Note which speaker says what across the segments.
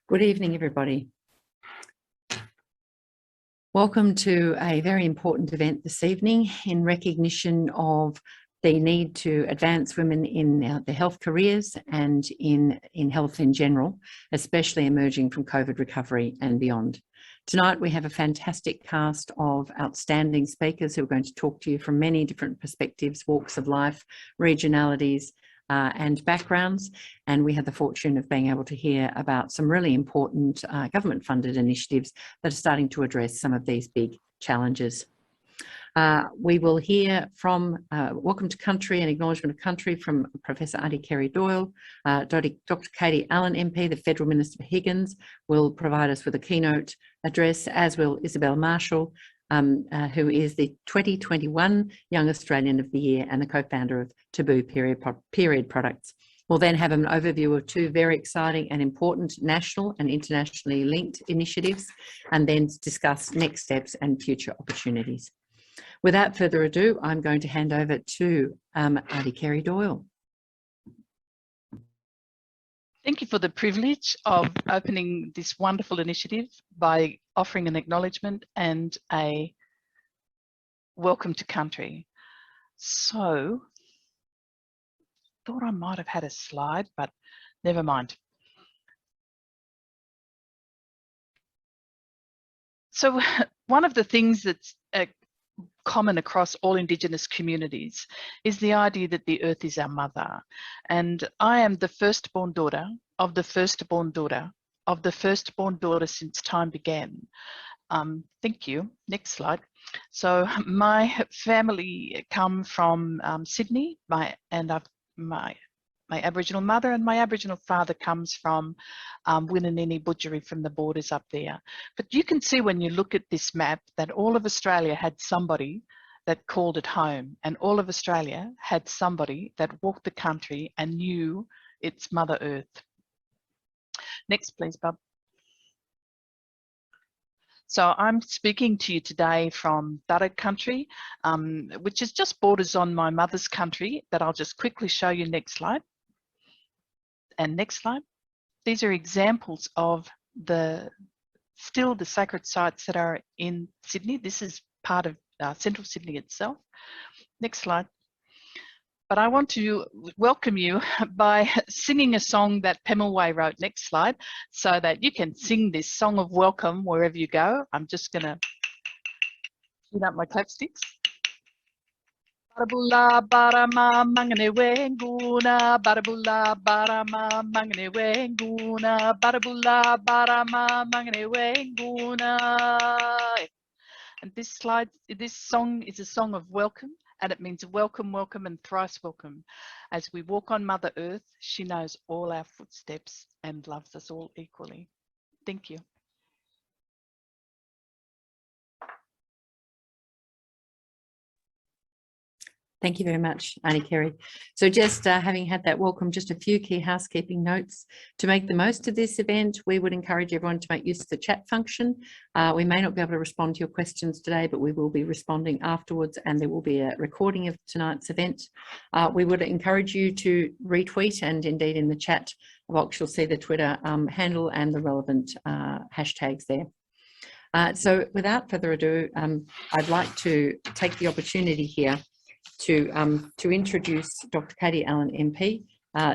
Speaker 1: Good evening, everybody. Welcome to a very important event this evening in recognition of the need to advance women in their health careers and in health in general, especially emerging from COVID recovery and beyond. Tonight, we have a fantastic cast of outstanding speakers who are going to talk to you from many different perspectives, walks of life, regionalities, and backgrounds, and we had the fortune of being able to hear about some really important government-funded initiatives that are starting to address some of these big challenges. We will hear from Welcome to Country and Acknowledgement of Country from Professor Aunty Kerrie Doyle. Dr. Katie Allen MP, the Federal Minister for Higgins, will provide us with a keynote address, as will Isabelle Marshall, who is the 2021 Young Australian of the Year and the co-founder of Taboo Period Products. We'll then have an overview of two very exciting and important national and internationally linked initiatives, and then discuss next steps and future opportunities. Without further ado, I'm going to hand over to Aunty Kerrie Doyle.
Speaker 2: Thank you for the privilege of opening this wonderful initiative by offering an acknowledgement and a welcome to country. So, thought I might have had a slide, but never mind. So, one of the things that's common across all Indigenous communities is the idea that the earth is our mother. And I am the firstborn daughter of the firstborn daughter of the firstborn daughter since time began. Thank you. Next slide. So my family come from Sydney, my Aboriginal mother and my Aboriginal father comes from Winanini Budgery from the borders up there. But you can see when you look at this map that all of Australia had somebody that called it home, and all of Australia had somebody that walked the country and knew its Mother Earth. Next, please, Bob. So I'm speaking to you today from Dara country, which is just borders on my mother's country that I'll just quickly show you. Next slide. And next slide. These are examples of the sacred sites that are in Sydney. This is part of central Sydney itself. Next slide. But I want to welcome you by singing a song that Pemulwuy wrote. Next slide, so that you can sing this song of welcome wherever you go. I'm just going to shoot up my clapsticks. Barabula barama mangane wenguna, barabula barama mangane wenguna, barabula barama mangane wenguna. And this song is a song of welcome, and it means welcome, welcome, and thrice welcome. As we walk on Mother Earth, she knows all our footsteps and loves us all equally. Thank you.
Speaker 1: Thank you very much, Aunty Kerrie. So just having had that welcome, just a few key housekeeping notes. To make the most of this event, we would encourage everyone to make use of the chat function. We may not be able to respond to your questions today, but we will be responding afterwards, and there will be a recording of tonight's event. We would encourage you to retweet, and indeed in the chat box, you'll see the Twitter handle and the relevant hashtags there. So without further ado, I'd like to take the opportunity here to introduce Dr. Katie Allen MP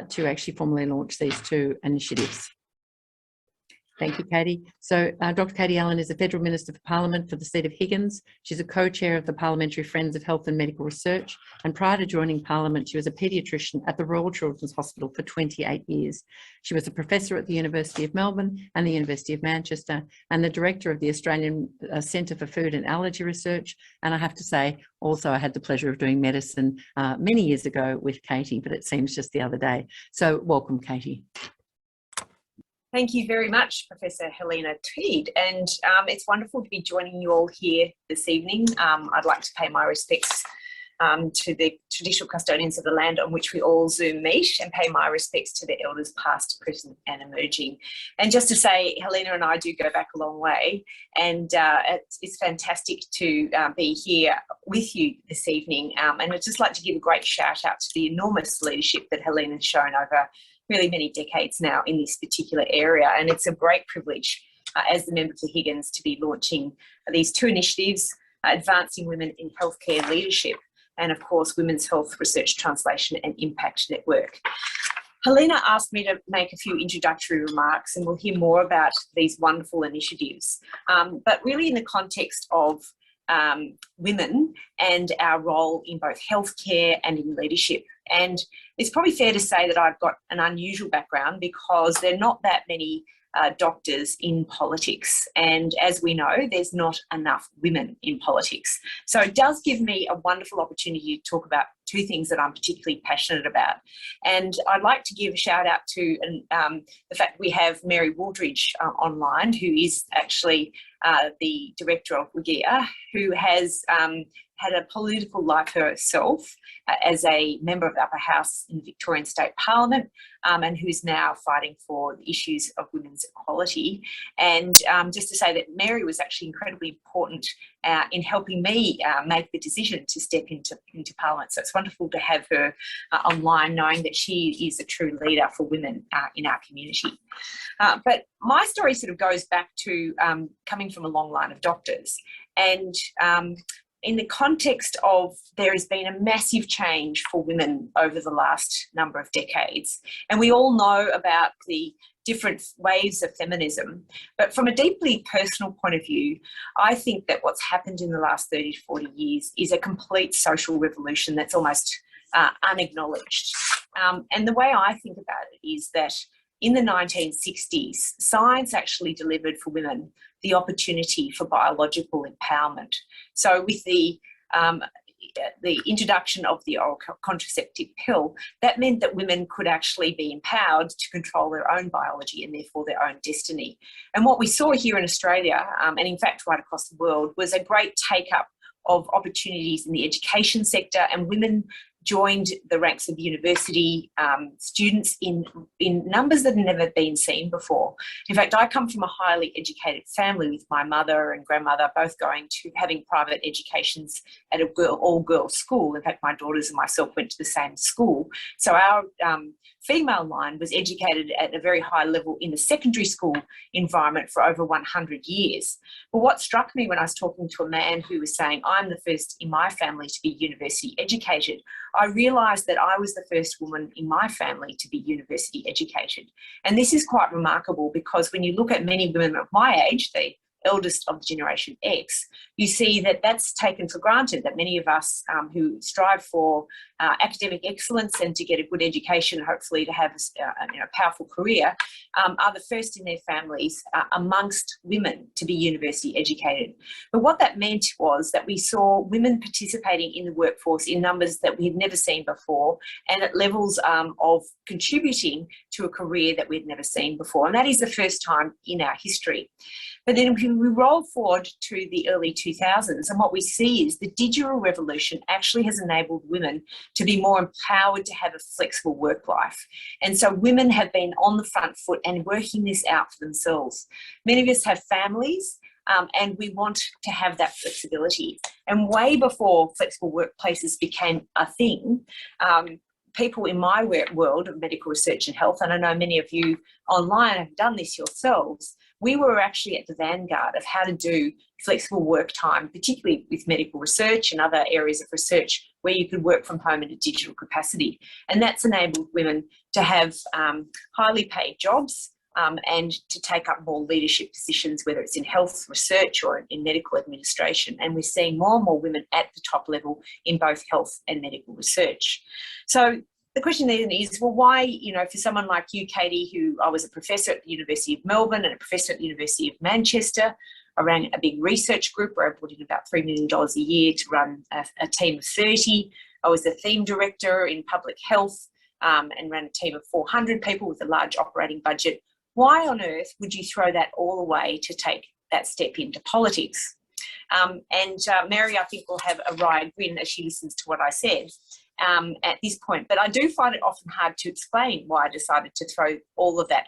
Speaker 1: to actually formally launch these two initiatives. Thank you, Katie. So Dr. Katie Allen is a Federal Minister for Parliament for the seat of Higgins. She's a co-chair of the Parliamentary Friends of Health and Medical Research, and prior to joining Parliament, she was a paediatrician at the Royal Children's Hospital for 28 years. She was a professor at the University of Melbourne and the University of Manchester, and the director of the Australian Centre for Food and Allergy Research. And I have to say, also, I had the pleasure of doing medicine many years ago with Katie, but it seems just the other day. So welcome, Katie.
Speaker 3: Thank you very much, Professor Helena Teede, and it's wonderful to be joining you all here this evening. I'd like to pay my respects to the traditional custodians of the land on which we all Zoom meet, and pay my respects to the elders past, present and emerging. And just to say, Helena and I do go back a long way, and it's fantastic to be here with you this evening. And I'd just like to give a great shout out to the enormous leadership that Helena has shown over really many decades now in this particular area. And it's a great privilege as the member for Higgins to be launching these two initiatives, Advancing Women in Healthcare Leadership, and of course, Women's Health Research Translation and Impact Network. Helena asked me to make a few introductory remarks, and we'll hear more about these wonderful initiatives, but really in the context of women and our role in both healthcare and in leadership. And it's probably fair to say that I've got an unusual background because there are not that many doctors in politics, and as we know, there's not enough women in politics. So it does give me a wonderful opportunity to talk about two things that I'm particularly passionate about. And I'd like to give a shout out to the fact we have Mary Waldridge online, who is actually the director of WGEA, who has had a political life herself as a member of the upper house in the Victorian State Parliament, and who's now fighting for the issues of women's equality. And just to say that Mary was actually incredibly important in helping me make the decision to step into Parliament. So it's wonderful to have her online, knowing that she is a true leader for women in our community. But my story sort of goes back to coming from a long line of doctors, and in the context of there has been a massive change for women over the last number of decades. And we all know about the different waves of feminism. But from a deeply personal point of view, I think that what's happened in the last 30 to 40 years is a complete social revolution that's almost unacknowledged. And the way I think about it is that in the 1960s, science actually delivered for women the opportunity for biological empowerment. So with the introduction of the oral contraceptive pill, that meant that women could actually be empowered to control their own biology and therefore their own destiny. And what we saw here in Australia, and in fact right across the world, was a great take-up of opportunities in the education sector, and women joined the ranks of university students in numbers that had never been seen before. In fact, I come from a highly educated family with my mother and grandmother both going to having private educations at an all-girls school. In fact, my daughters and myself went to the same school. So our female line was educated at a very high level in the secondary school environment for over 100 years. But what struck me when I was talking to a man who was saying, I'm the first in my family to be university educated, I realised that I was the first woman in my family to be university educated. And this is quite remarkable because when you look at many women of my age, the eldest of Generation X, you see that that's taken for granted, that many of us who strive for academic excellence and to get a good education, hopefully to have a powerful career, are the first in their families amongst women to be university educated. But what that meant was that we saw women participating in the workforce in numbers that we had never seen before, and at levels of contributing to a career that we'd never seen before. And that is the first time in our history. But then we roll forward to the early 2000s, and what we see is the digital revolution actually has enabled women to be more empowered to have a flexible work life. And so women have been on the front foot and working this out for themselves. Many of us have families, and we want to have that flexibility. And way before flexible workplaces became a thing, people in my world of medical research and health, and I know many of you online have done this yourselves, we were actually at the vanguard of how to do flexible work time, particularly with medical research and other areas of research where you could work from home in a digital capacity. And that's enabled women to have highly paid jobs and to take up more leadership positions, whether it's in health research or in medical administration. And we're seeing more and more women at the top level in both health and medical research. So the question then is, well, why, for someone like you, Katie, who I was a professor at the University of Melbourne and a professor at the University of Manchester, I ran a big research group where I put in about $3 million a year to run a team of 30. I was the theme director in public health and ran a team of 400 people with a large operating budget. Why on earth would you throw that all away to take that step into politics? Mary, I think, will have a wry grin as she listens to what I said at this point. But I do find it often hard to explain why I decided to throw all of that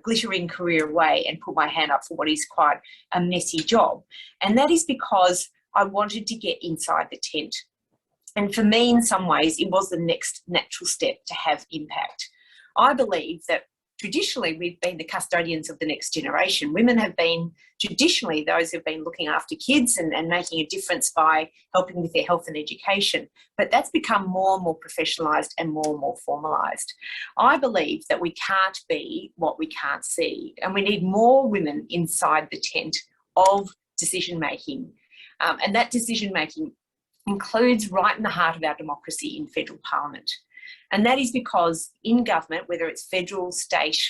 Speaker 3: glittering career away and put my hand up for what is quite a messy job. And that is because I wanted to get inside the tent. And for me, in some ways, it was the next natural step to have impact. I believe that traditionally we've been the custodians of the next generation. Women have been traditionally those who've been looking after kids and making a difference by helping with their health and education. But that's become more and more professionalised and more formalised. I believe that we can't be what we can't see, and we need more women inside the tent of decision making. And that decision making includes right in the heart of our democracy in federal parliament. And that is because in government, whether it's federal, state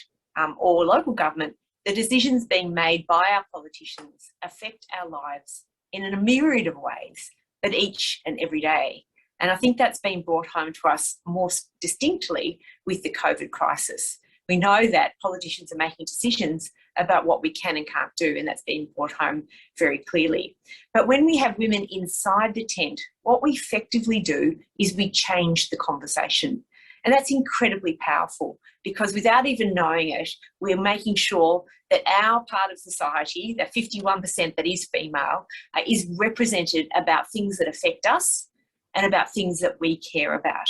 Speaker 3: or local government, the decisions being made by our politicians affect our lives in a myriad of ways, but each and every day. And I think that's been brought home to us more distinctly with the COVID crisis. We know that politicians are making decisions about what we can and can't do, and that's been brought home very clearly. But when we have women inside the tent, what we effectively do is we change the conversation. And that's incredibly powerful, because without even knowing it, we're making sure that our part of society, that 51% that is female, is represented about things that affect us and about things that we care about.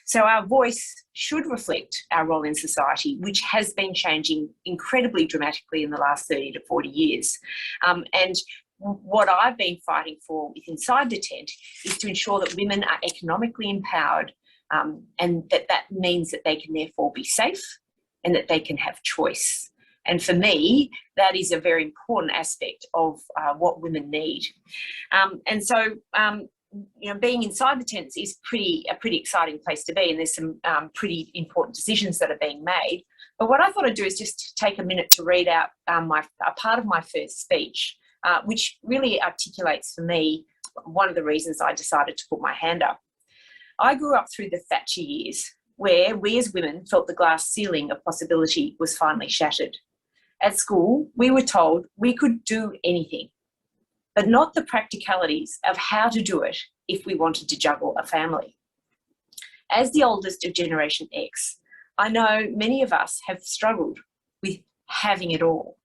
Speaker 3: So our voice should reflect our role in society, which has been changing incredibly dramatically in the last 30 to 40 years. And what I've been fighting for inside the tent is to ensure that women are economically empowered, and that means that they can therefore be safe and that they can have choice. And for me, that is a very important aspect of what women need. And so, being inside the tents is a pretty exciting place to be, and there's some pretty important decisions that are being made. But what I thought I'd do is just take a minute to read out a part of my first speech, which really articulates for me one of the reasons I decided to put my hand up. I grew up through the Thatcher years, where we as women felt the glass ceiling of possibility was finally shattered. At school, we were told we could do anything, but not the practicalities of how to do it if we wanted to juggle a family. As the oldest of Generation X, I know many of us have struggled with having it all.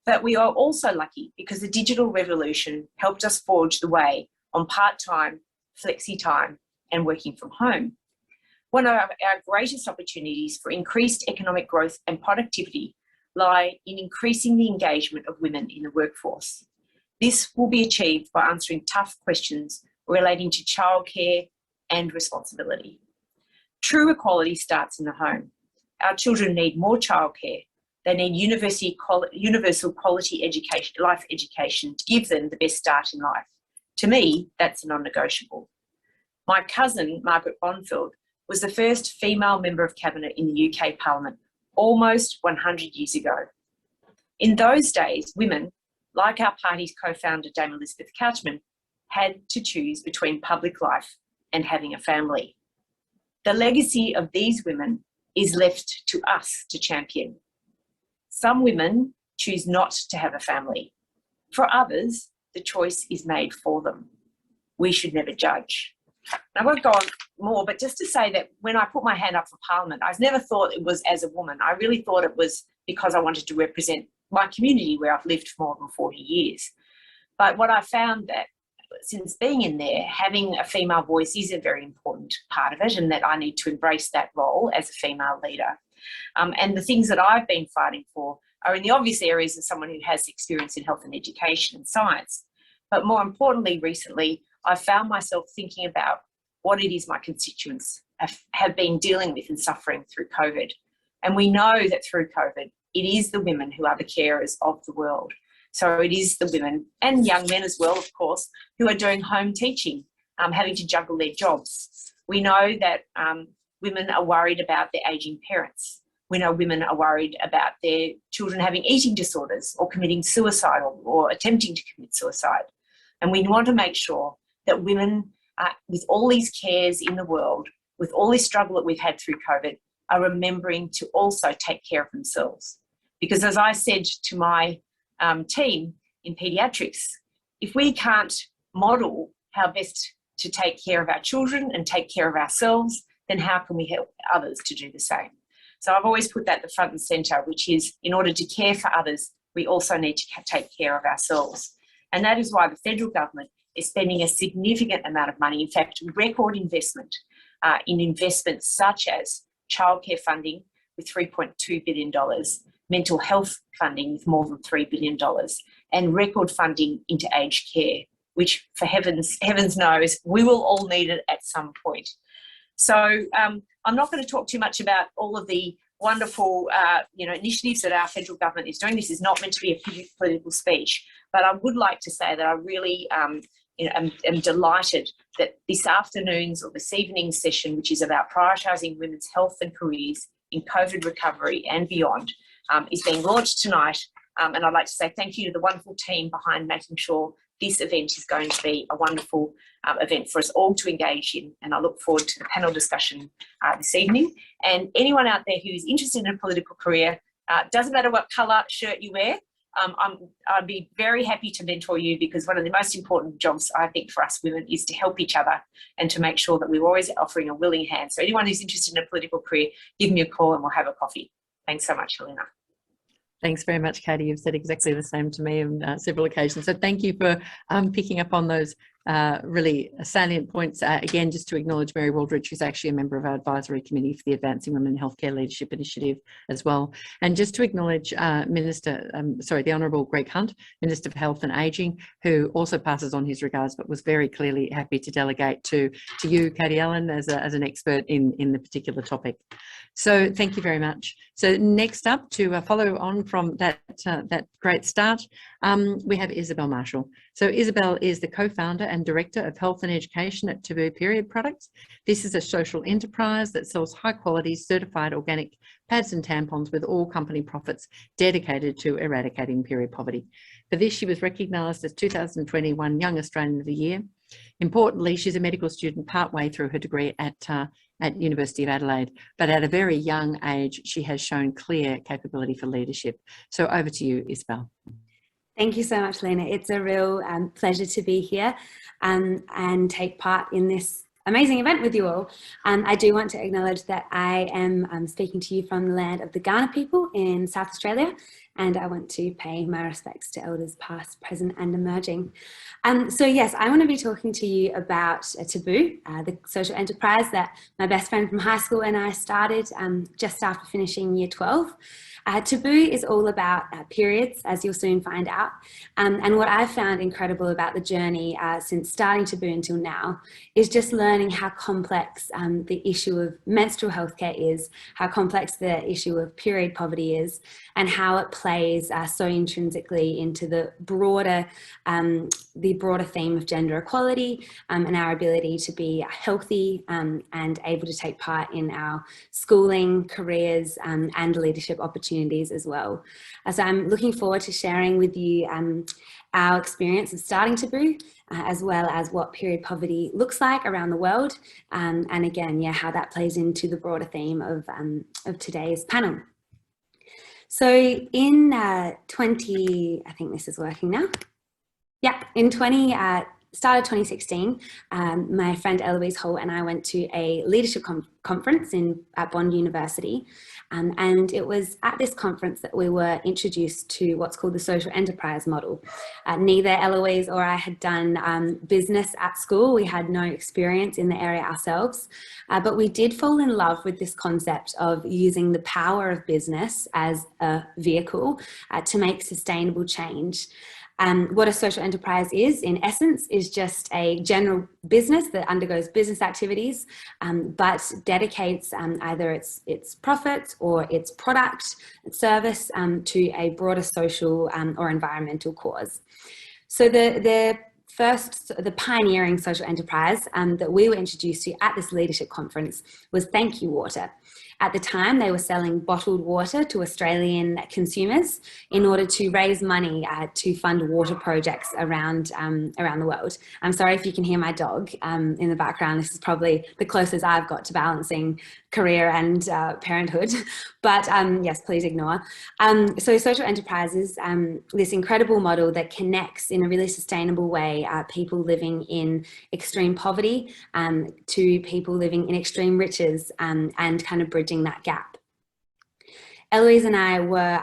Speaker 3: But we are also lucky because the digital revolution helped us forge the way on part-time, flexi-time, and working from home. One of our greatest opportunities for increased economic growth and productivity lie in increasing the engagement of women in the workforce. This will be achieved by answering tough questions relating to childcare and responsibility. True equality starts in the home. Our children need more childcare. They need universal quality education, life education, to give them the best start in life. To me, that's a non-negotiable. My cousin, Margaret Bonfield, was the first female member of cabinet in the UK Parliament almost 100 years ago. In those days, women, like our party's co-founder, Dame Elizabeth Couchman, had to choose between public life and having a family. The legacy of these women is left to us to champion. Some women choose not to have a family. For others, the choice is made for them. We should never judge. I won't go on more, but just to say that when I put my hand up for Parliament, I never thought it was as a woman. I really thought it was because I wanted to represent my community where I've lived for more than 40 years. But what I found that since being in there, having a female voice is a very important part of it, and that I need to embrace that role as a female leader. And the things that I've been fighting for are in the obvious areas of someone who has experience in health and education and science. But more importantly, recently, I found myself thinking about what it is my constituents have been dealing with and suffering through COVID. And we know that through COVID, it is the women who are the carers of the world. So it is the women, and young men as well, of course, who are doing home teaching, having to juggle their jobs. We know that women are worried about their ageing parents. We know women are worried about their children having eating disorders or committing suicide or attempting to commit suicide. And we want to make sure that women, with all these cares in the world, with all this struggle that we've had through COVID, are remembering to also take care of themselves. Because as I said to my team in paediatrics, if we can't model how best to take care of our children and take care of ourselves, then how can we help others to do the same? So I've always put that at the front and centre, which is in order to care for others, we also need to take care of ourselves. And that is why the federal government is spending a significant amount of money, in fact, record investment in investments such as childcare funding with $3.2 billion, mental health funding with more than $3 billion, and record funding into aged care, which for heavens knows, we will all need it at some point. So I'm not going to talk too much about all of the wonderful initiatives that our federal government is doing. This is not meant to be a political speech, but I would like to say that I really am delighted that this afternoon's or this evening's session, which is about prioritising women's health and careers in COVID recovery and beyond, is being launched tonight. And I'd like to say thank you to the wonderful team behind making sure this event is going to be a wonderful event for us all to engage in. And I look forward to the panel discussion this evening. And anyone out there who's interested in a political career, doesn't matter what colour shirt you wear, I'd be very happy to mentor you, because one of the most important jobs, I think, for us women is to help each other and to make sure that we're always offering a willing hand. So anyone who's interested in a political career, give me a call and we'll have a coffee. Thanks so much, Helena.
Speaker 1: Thanks very much, Katie. You've said exactly the same to me on several occasions. So thank you for picking up on those really salient points. Again, just to acknowledge Mary Waldridge, who's actually a member of our advisory committee for the Advancing Women in Healthcare Leadership Initiative as well. And just to acknowledge the Honourable Greg Hunt, Minister for Health and Ageing, who also passes on his regards, but was very clearly happy to delegate to you, Katie Allen, as an expert in the particular topic. So thank you very much. So next up, to follow on from that great start, we have Isabelle Marshall. So Isobel is the co-founder and director of health and education at Taboo Period Products. This is a social enterprise that sells high quality certified organic pads and tampons with all company profits dedicated to eradicating period poverty. For this, she was recognised as 2021 Young Australian of the Year. Importantly, she's a medical student partway through her degree at University of Adelaide, but at a very young age, she has shown clear capability for leadership. So over to you, Isabelle.
Speaker 4: Thank you so much, Helena. It's a real pleasure to be here and take part in this amazing event with you all. I do want to acknowledge that I am speaking to you from the land of the Kaurna people in South Australia, and I want to pay my respects to elders past, present and emerging. So yes, I want to be talking to you about Taboo, the social enterprise that my best friend from high school and I started just after finishing year 12. Taboo is all about periods, as you'll soon find out. And what I've found incredible about the journey since starting Taboo until now is just learning how complex the issue of menstrual healthcare is, how complex the issue of period poverty is, and how it plays so intrinsically into the broader theme of gender equality and our ability to be healthy and able to take part in our schooling, careers and leadership opportunities as well. So I'm looking forward to sharing with you our experience of starting Taboo, as well as what period poverty looks like around the world, and again, how that plays into the broader theme of today's panel. So in I think this is working now. Yeah, in start of 2016, my friend Eloise Hall and I went to a leadership conference at Bond University. And it was at this conference that we were introduced to what's called the social enterprise model. Neither Eloise or I had done business at school. We had no experience in the area ourselves, but we did fall in love with this concept of using the power of business as a vehicle to make sustainable change. What a social enterprise is, in essence, is just a general business that undergoes business activities, but dedicates either its profits or its product, its service to a broader social or environmental cause. So the pioneering social enterprise that we were introduced to at this leadership conference was Thank You Water. At the time, they were selling bottled water to Australian consumers in order to raise money to fund water projects around the world. I'm sorry if you can hear my dog in the background. This is probably the closest I've got to balancing career and parenthood, but yes, please ignore. So social enterprises, this incredible model that connects in a really sustainable way people living in extreme poverty to people living in extreme riches, and kind of bridging that gap. Eloise and I were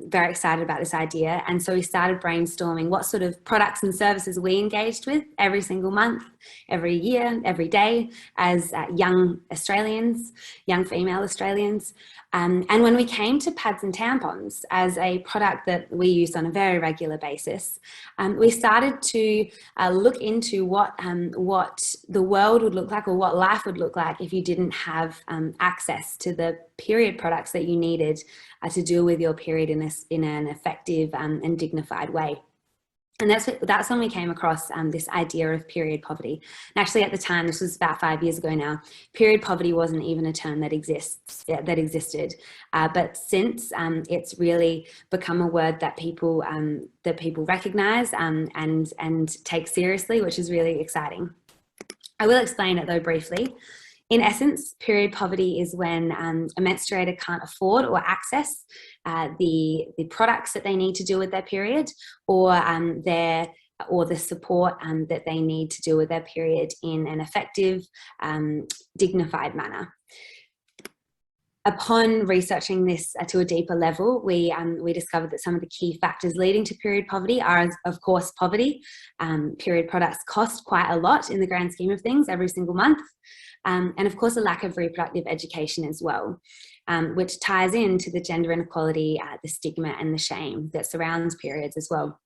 Speaker 4: very excited about this idea, and so we started brainstorming what sort of products and services we engaged with every single month, every year, every day as young Australians, young female Australians. And when we came to pads and tampons as a product that we used on a very regular basis, we started to look into what the world would look like, or what life would look like if you didn't have access to the period products that you needed to deal with your period in an effective and dignified way. And that's when we came across this idea of period poverty. And actually at the time, this was about 5 years ago now, period poverty wasn't even a term that existed. But since it's really become a word that people recognise and take seriously, which is really exciting. I will explain it though briefly. In essence, period poverty is when a menstruator can't afford or access the products that they need to deal with their period, or the support that they need to deal with their period in an effective, dignified manner. Upon researching this to a deeper level, we discovered that some of the key factors leading to period poverty are, of course, poverty. Period products cost quite a lot in the grand scheme of things every single month. And of course, a lack of reproductive education as well, which ties into the gender inequality, the stigma and the shame that surrounds periods as well.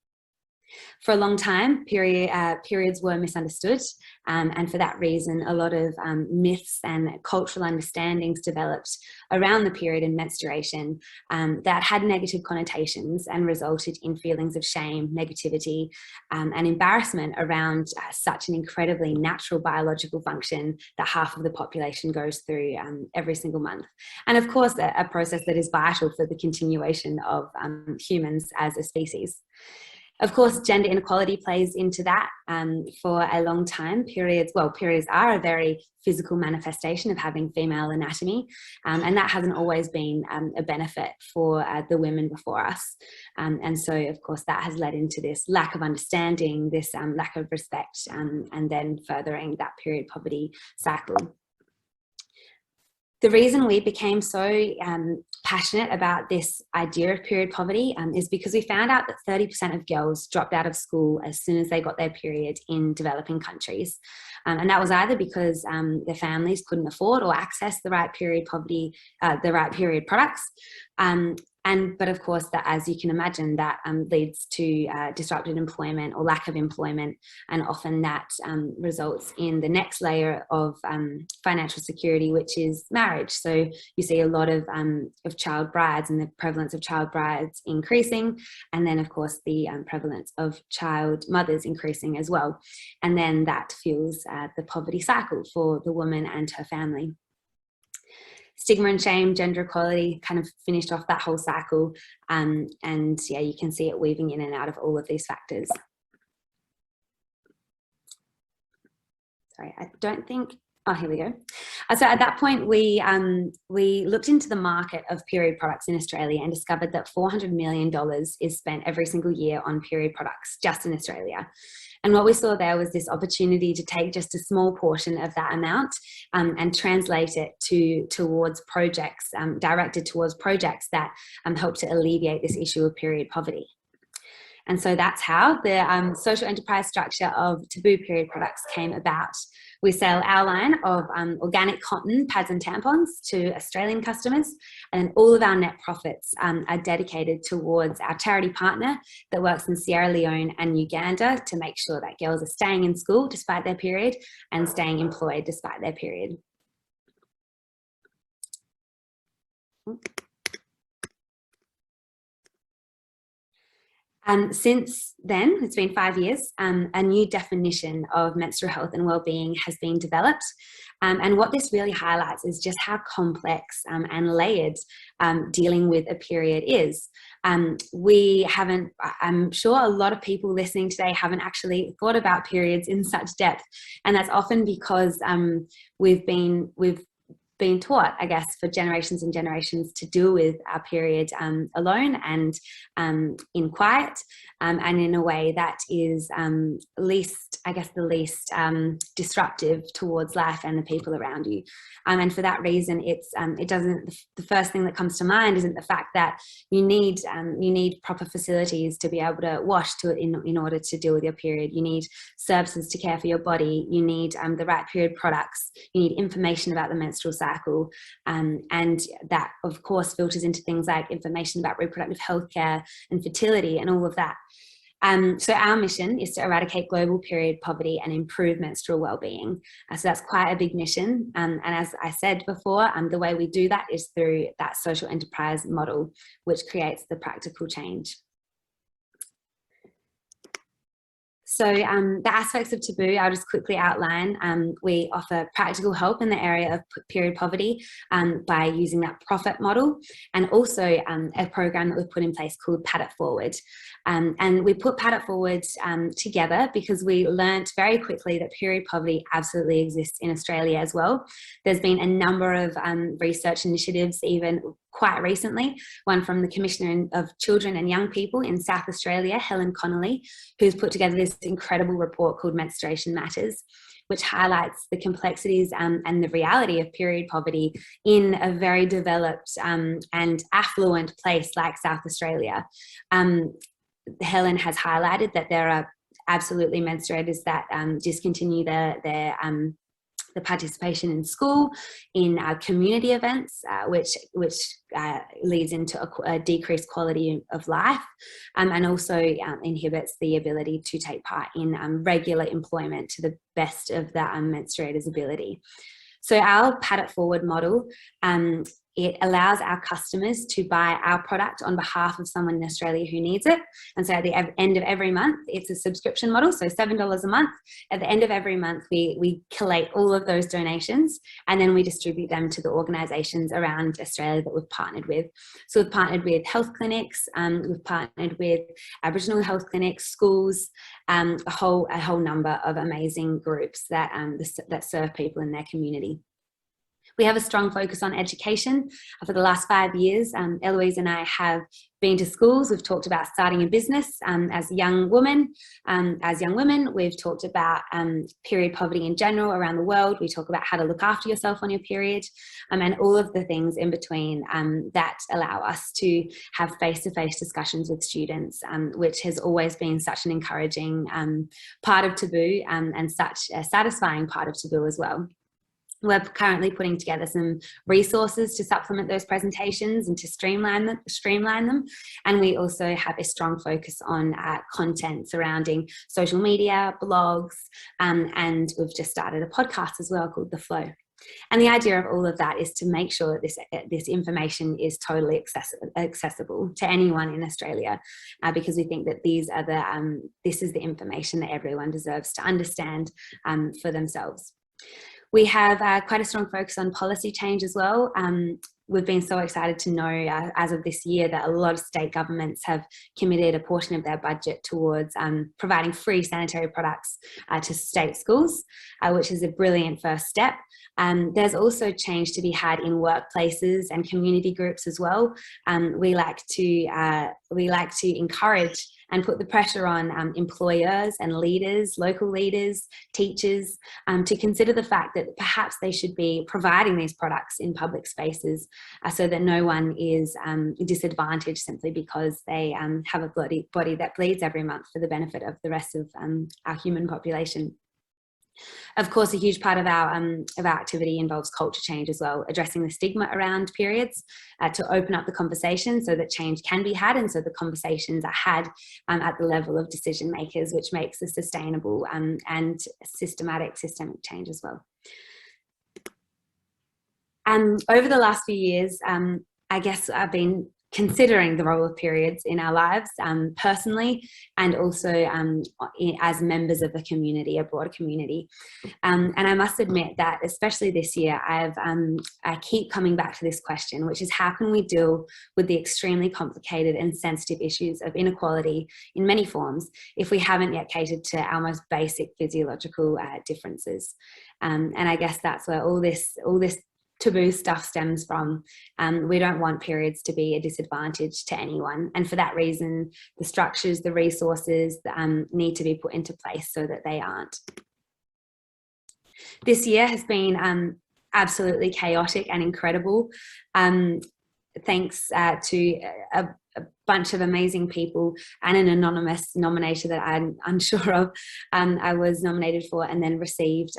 Speaker 4: For a long time, periods were misunderstood, and for that reason, a lot of myths and cultural understandings developed around the period and menstruation that had negative connotations and resulted in feelings of shame, negativity, and embarrassment around such an incredibly natural biological function that half of the population goes through every single month. And of course, a process that is vital for the continuation of humans as a species. Of course, gender inequality plays into that. For a long time, periods are a very physical manifestation of having female anatomy, and that hasn't always been a benefit for the women before us. And so, of course, that has led into this lack of understanding, this lack of respect, and then furthering that period poverty cycle. The reason we became so passionate about this idea of period poverty is because we found out that 30% of girls dropped out of school as soon as they got their period in developing countries. And that was either because their families couldn't afford or access the right period products. But of course, that, as you can imagine, that leads to disrupted employment or lack of employment, and often that results in the next layer of financial security, which is marriage. So you see a lot of child brides, and the prevalence of child brides increasing, and then of course the prevalence of child mothers increasing as well, and then that fuels the poverty cycle for the woman and her family. Stigma and shame, gender equality kind of finished off that whole cycle. And yeah, you can see it weaving in and out of all of these factors. Sorry, I don't think, oh, here we go. So at that point, we looked into the market of period products in Australia and discovered that $400 million is spent every single year on period products just in Australia. And what we saw there was this opportunity to take just a small portion of that amount and translate it towards projects, directed towards projects that help to alleviate this issue of period poverty. And so that's how the social enterprise structure of taboo period products came about. We sell our line of organic cotton pads and tampons to Australian customers, and all of our net profits are dedicated towards our charity partner that works in Sierra Leone and Uganda to make sure that girls are staying in school despite their period and staying employed despite their period. Since then, it's been 5 years, a new definition of menstrual health and wellbeing has been developed. And what this really highlights is just how complex and layered dealing with a period is. I'm sure a lot of people listening today haven't actually thought about periods in such depth. And that's often because we've been taught, I guess, for generations and generations to deal with our period alone and in quiet, and in a way that is the least disruptive towards life and the people around you. And for that reason, the first thing that comes to mind isn't the fact that you need proper facilities to be able to wash in order to deal with your period. You need services to care for your body. You need the right period products. You need information about the menstrual cycle, and that of course filters into things like information about reproductive health care and fertility and all of that. So our mission is to eradicate global period poverty and improve menstrual wellbeing. So that's quite a big mission. And as I said before, the way we do that is through that social enterprise model, which creates the practical change. So the aspects of taboo, I'll just quickly outline. We offer practical help in the area of period poverty by using that profit model, and also a program that we've put in place called Pat It Forward. And we put Pat It Forward together because we learnt very quickly that period poverty absolutely exists in Australia as well. There's been a number of research initiatives, even quite recently, one from the Commissioner of Children and Young People in South Australia, Helen Connolly, who's put together this incredible report called Menstruation Matters, which highlights the complexities and the reality of period poverty in a very developed and affluent place like South Australia. Helen has highlighted that there are absolutely menstruators that discontinue their participation in school, in community events, which leads into a decreased quality of life, and also inhibits the ability to take part in regular employment to the best of the menstruator's ability. So our Pat It Forward model, it allows our customers to buy our product on behalf of someone in Australia who needs it. And so at the end of every month, it's a subscription model, so $7 a month. At the end of every month, we collate all of those donations, and then we distribute them to the organisations around Australia that we've partnered with. So we've partnered with health clinics, we've partnered with Aboriginal health clinics, schools, a whole number of amazing groups that serve people in their community. We have a strong focus on education. For the last 5 years, Eloise and I have been to schools. We've talked about starting a business as young women. We've talked about period poverty in general around the world. We talk about how to look after yourself on your period, and all of the things in between that allow us to have face-to-face discussions with students, which has always been such an encouraging part of Taboo, and such a satisfying part of Taboo as well. We're currently putting together some resources to supplement those presentations and to streamline them. And we also have a strong focus on content surrounding social media, blogs, and we've just started a podcast as well called The Flow. And the idea of all of that is to make sure that this information is totally accessible to anyone in Australia, because we think that this is the information that everyone deserves to understand for themselves. We have quite a strong focus on policy change as well. We've been so excited to know as of this year that a lot of state governments have committed a portion of their budget towards providing free sanitary products to state schools, which is a brilliant first step. There's also change to be had in workplaces and community groups as well. We like to encourage and put the pressure on employers and leaders, local leaders, teachers, to consider the fact that perhaps they should be providing these products in public spaces so that no one is disadvantaged simply because they have a body that bleeds every month for the benefit of the rest of our human population. Of course, a huge part of our activity involves culture change as well, addressing the stigma around periods to open up the conversation so that change can be had, and so the conversations are had at the level of decision makers, which makes a sustainable and systemic change as well. Over the last few years, I guess I've been considering the role of periods in our lives personally, and also as members of the community, a broader community. And I must admit that especially this year, I keep coming back to this question, which is how can we deal with the extremely complicated and sensitive issues of inequality in many forms if we haven't yet catered to our most basic physiological differences. And I guess that's where all this taboo stuff stems from. We don't want periods to be a disadvantage to anyone, and for that reason the structures, the resources need to be put into place so that they aren't. This year has been absolutely chaotic and incredible, thanks to a bunch of amazing people and an anonymous nomination that I'm unsure of. I was nominated for and then received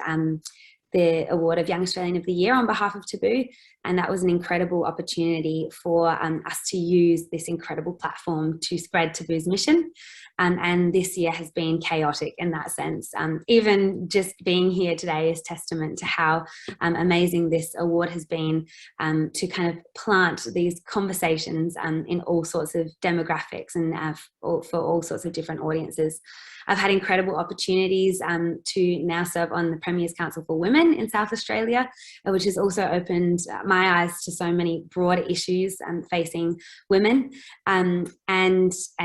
Speaker 4: the award of Young Australian of the Year on behalf of Taboo, and that was an incredible opportunity for us to use this incredible platform to spread Taboo's mission. And this year has been chaotic in that sense. Even just being here today is testament to how amazing this award has been, to kind of plant these conversations in all sorts of demographics and for all sorts of different audiences. I've had incredible opportunities to now serve on the Premier's Council for Women in South Australia, which has also opened my eyes to so many broader issues facing women, and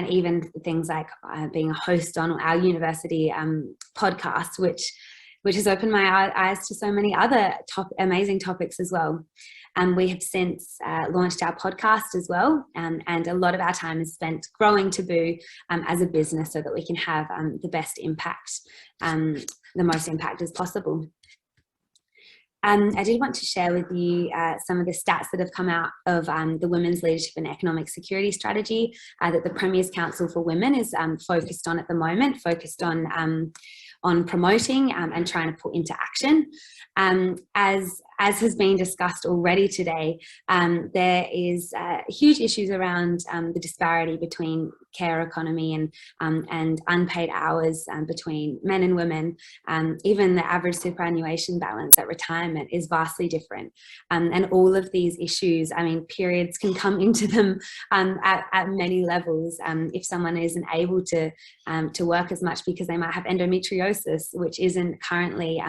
Speaker 4: even things like being a host on our university podcast, which has opened my eyes to so many other amazing topics as well. We have since launched our podcast as well, and a lot of our time is spent growing Taboo as a business so that we can have the best impact, the most impact as possible. I did want to share with you some of the stats that have come out of the Women's Leadership and Economic Security Strategy that the Premier's Council for Women is focused on at the moment, focused on promoting and trying to put into action. As has been discussed already today, there is huge issues around the disparity between care economy and unpaid hours between men and women. Even the average superannuation balance at retirement is vastly different. And all of these issues, I mean, periods can come into them at many levels. If someone isn't able to work as much because they might have endometriosis, which isn't currently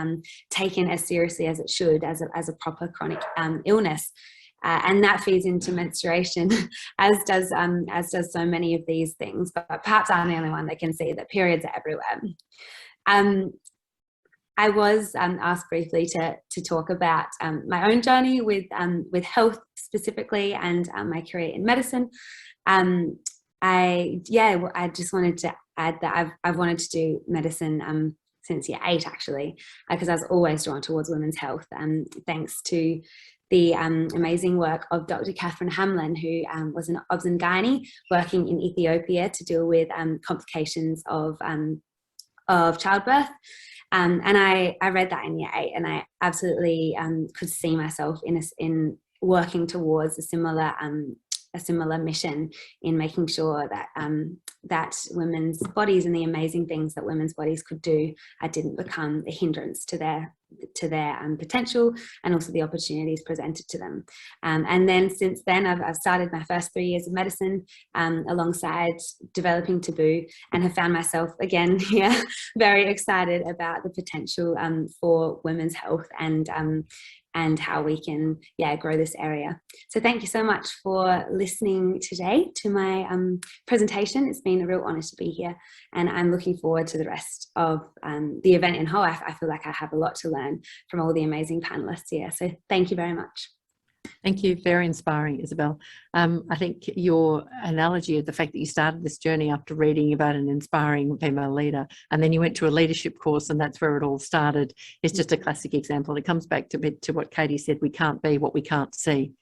Speaker 4: taken as seriously as it should as a proper chronic illness. And that feeds into menstruation, as does so many of these things. But perhaps I'm the only one that can see that periods are everywhere. I was asked briefly to talk about my own journey with health specifically, and my career in medicine. I just wanted to add that I've wanted to do medicine since year 8, actually, because I was always drawn towards women's health, thanks to the amazing work of Dr. Catherine Hamlin, who was an obs and gynae working in Ethiopia to deal with complications of childbirth. And I read that in year 8, and I absolutely could see myself in working towards a similar mission in making sure that that women's bodies and the amazing things that women's bodies could do didn't become a hindrance to their potential, and also the opportunities presented to them. And then since then, I've started my first 3 years of medicine alongside developing Taboo, and have found myself again here very excited about the potential for women's health and how we can grow this area. So thank you so much for listening today to my presentation. It's been a real honour to be here, and I'm looking forward to the rest of the event in whole. I feel like I have a lot to learn from all the amazing panellists here. So thank you very much.
Speaker 1: Thank you. Very inspiring, Isabelle. I think your analogy of the fact that you started this journey after reading about an inspiring female leader, and then you went to a leadership course, and that's where it all started, is just a classic example. It comes back to what Katie said: we can't be what we can't see.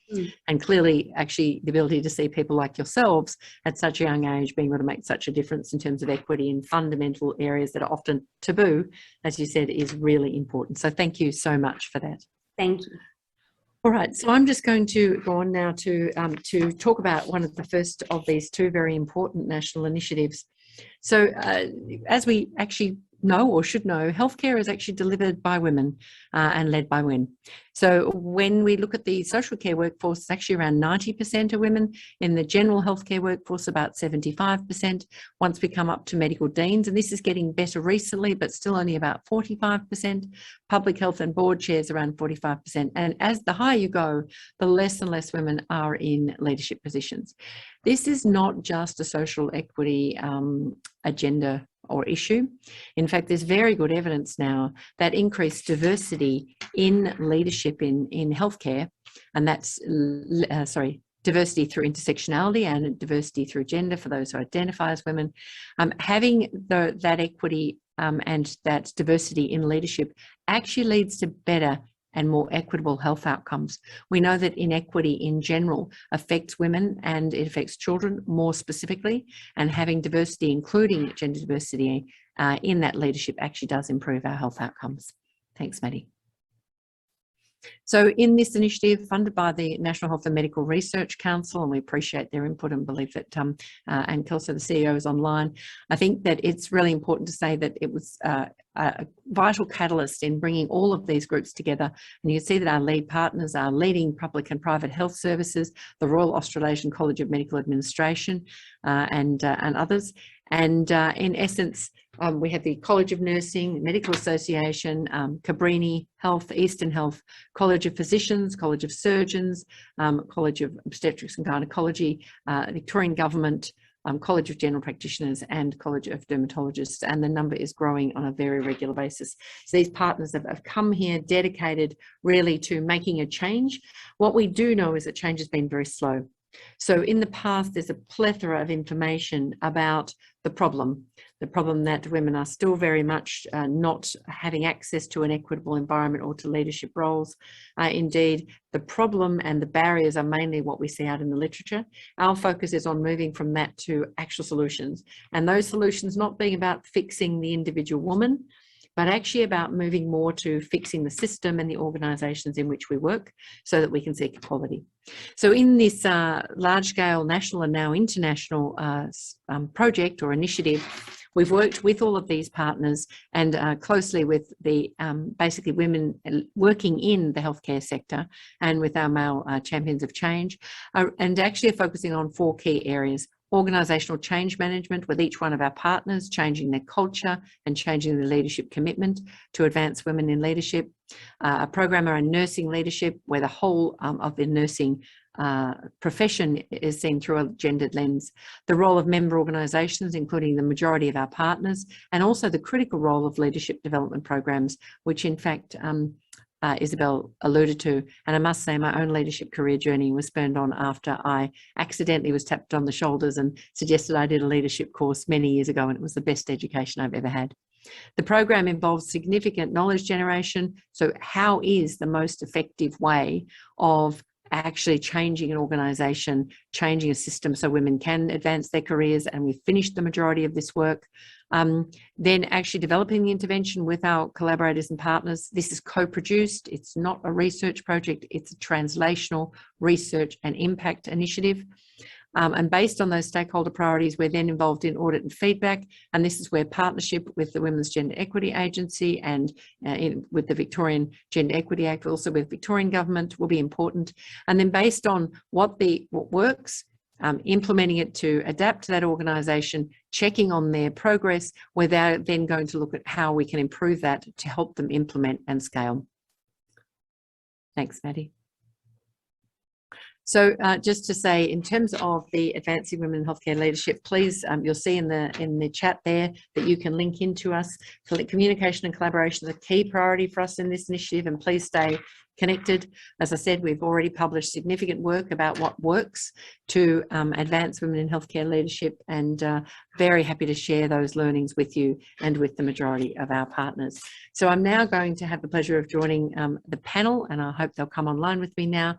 Speaker 1: And clearly, actually, the ability to see people like yourselves at such a young age being able to make such a difference in terms of equity in fundamental areas that are often taboo, as you said, is really important. So thank you so much for that.
Speaker 4: Thank you.
Speaker 1: All right, so I'm just going to go on now to talk about one of the first of these 2 very important national initiatives. So as we actually know or should know, healthcare is actually delivered by women and led by women. So when we look at the social care workforce, it's actually around 90% are women. In the general healthcare workforce, about 75%. Once we come up to medical deans, and this is getting better recently, but still only about 45%. Public health and board chairs around 45%. And as the higher you go, the less and less women are in leadership positions. This is not just a social equity agenda or issue. In fact, there's very good evidence now that increased diversity in leadership in healthcare, and that's, diversity through intersectionality and diversity through gender for those who identify as women, having that equity and that diversity in leadership actually leads to better and more equitable health outcomes. We know that inequity in general affects women and it affects children more specifically, and having diversity, including gender diversity in that leadership, actually does improve our health outcomes. Thanks, Maddie. So in this initiative funded by the National Health and Medical Research Council, and we appreciate their input and believe that, and Kelso, the CEO, is online, I think that it's really important to say that it was a vital catalyst in bringing all of these groups together. And you can see that our lead partners are leading public and private health services, the Royal Australasian College of Medical Administration and others. And in essence, we have the College of Nursing, Medical Association, Cabrini Health, Eastern Health, College of Physicians, College of Surgeons, College of Obstetrics and Gynecology, Victorian Government, College of General Practitioners and College of Dermatologists, and the number is growing on a very regular basis. So these partners have come here dedicated really to making a change. What we do know is that change has been very slow. So in the past, there's a plethora of information about the problem that women are still very much not having access to an equitable environment or to leadership roles. Indeed, the problem and the barriers are mainly what we see out in the literature. Our focus is on moving from that to actual solutions, and those solutions not being about fixing the individual woman, but actually about moving more to fixing the system and the organisations in which we work so that we can seek equality. So in this large-scale national and now international project or initiative, we've worked with all of these partners and closely with the basically women working in the healthcare sector and with our male champions of change, and actually are focusing on 4 key areas. Organisational change management with each one of our partners, changing their culture and changing their leadership commitment to advance women in leadership. A program around nursing leadership where the whole of the nursing profession is seen through a gendered lens. The role of member organisations, including the majority of our partners, and also the critical role of leadership development programs, which in fact Isobel alluded to. And I must say my own leadership career journey was spurned on after I accidentally was tapped on the shoulders and suggested I did a leadership course many years ago, and it was the best education I've ever had. The program involves significant knowledge generation. So how is the most effective way of actually changing an organisation, changing a system so women can advance their careers, and we've finished the majority of this work. Then actually developing the intervention with our collaborators and partners. This is co-produced. It's not a research project. It's a translational research and impact initiative. And based on those stakeholder priorities, we're then involved in audit and feedback. And this is where partnership with the Women's Gender Equity Agency and with the Victorian Gender Equity Act, also with Victorian Government, will be important. And then based on what works, implementing it to adapt to that organisation, checking on their progress, we're then going to look at how we can improve that to help them implement and scale. Thanks, Maddie. So just to say, in terms of the Advancing Women in Healthcare Leadership, please, you'll see in the chat there that you can link into us. Communication and collaboration is a key priority for us in this initiative, and please stay connected. As I said, we've already published significant work about what works to advance women in healthcare leadership, and very happy to share those learnings with you and with the majority of our partners. So I'm now going to have the pleasure of joining the panel, and I hope they'll come online with me now.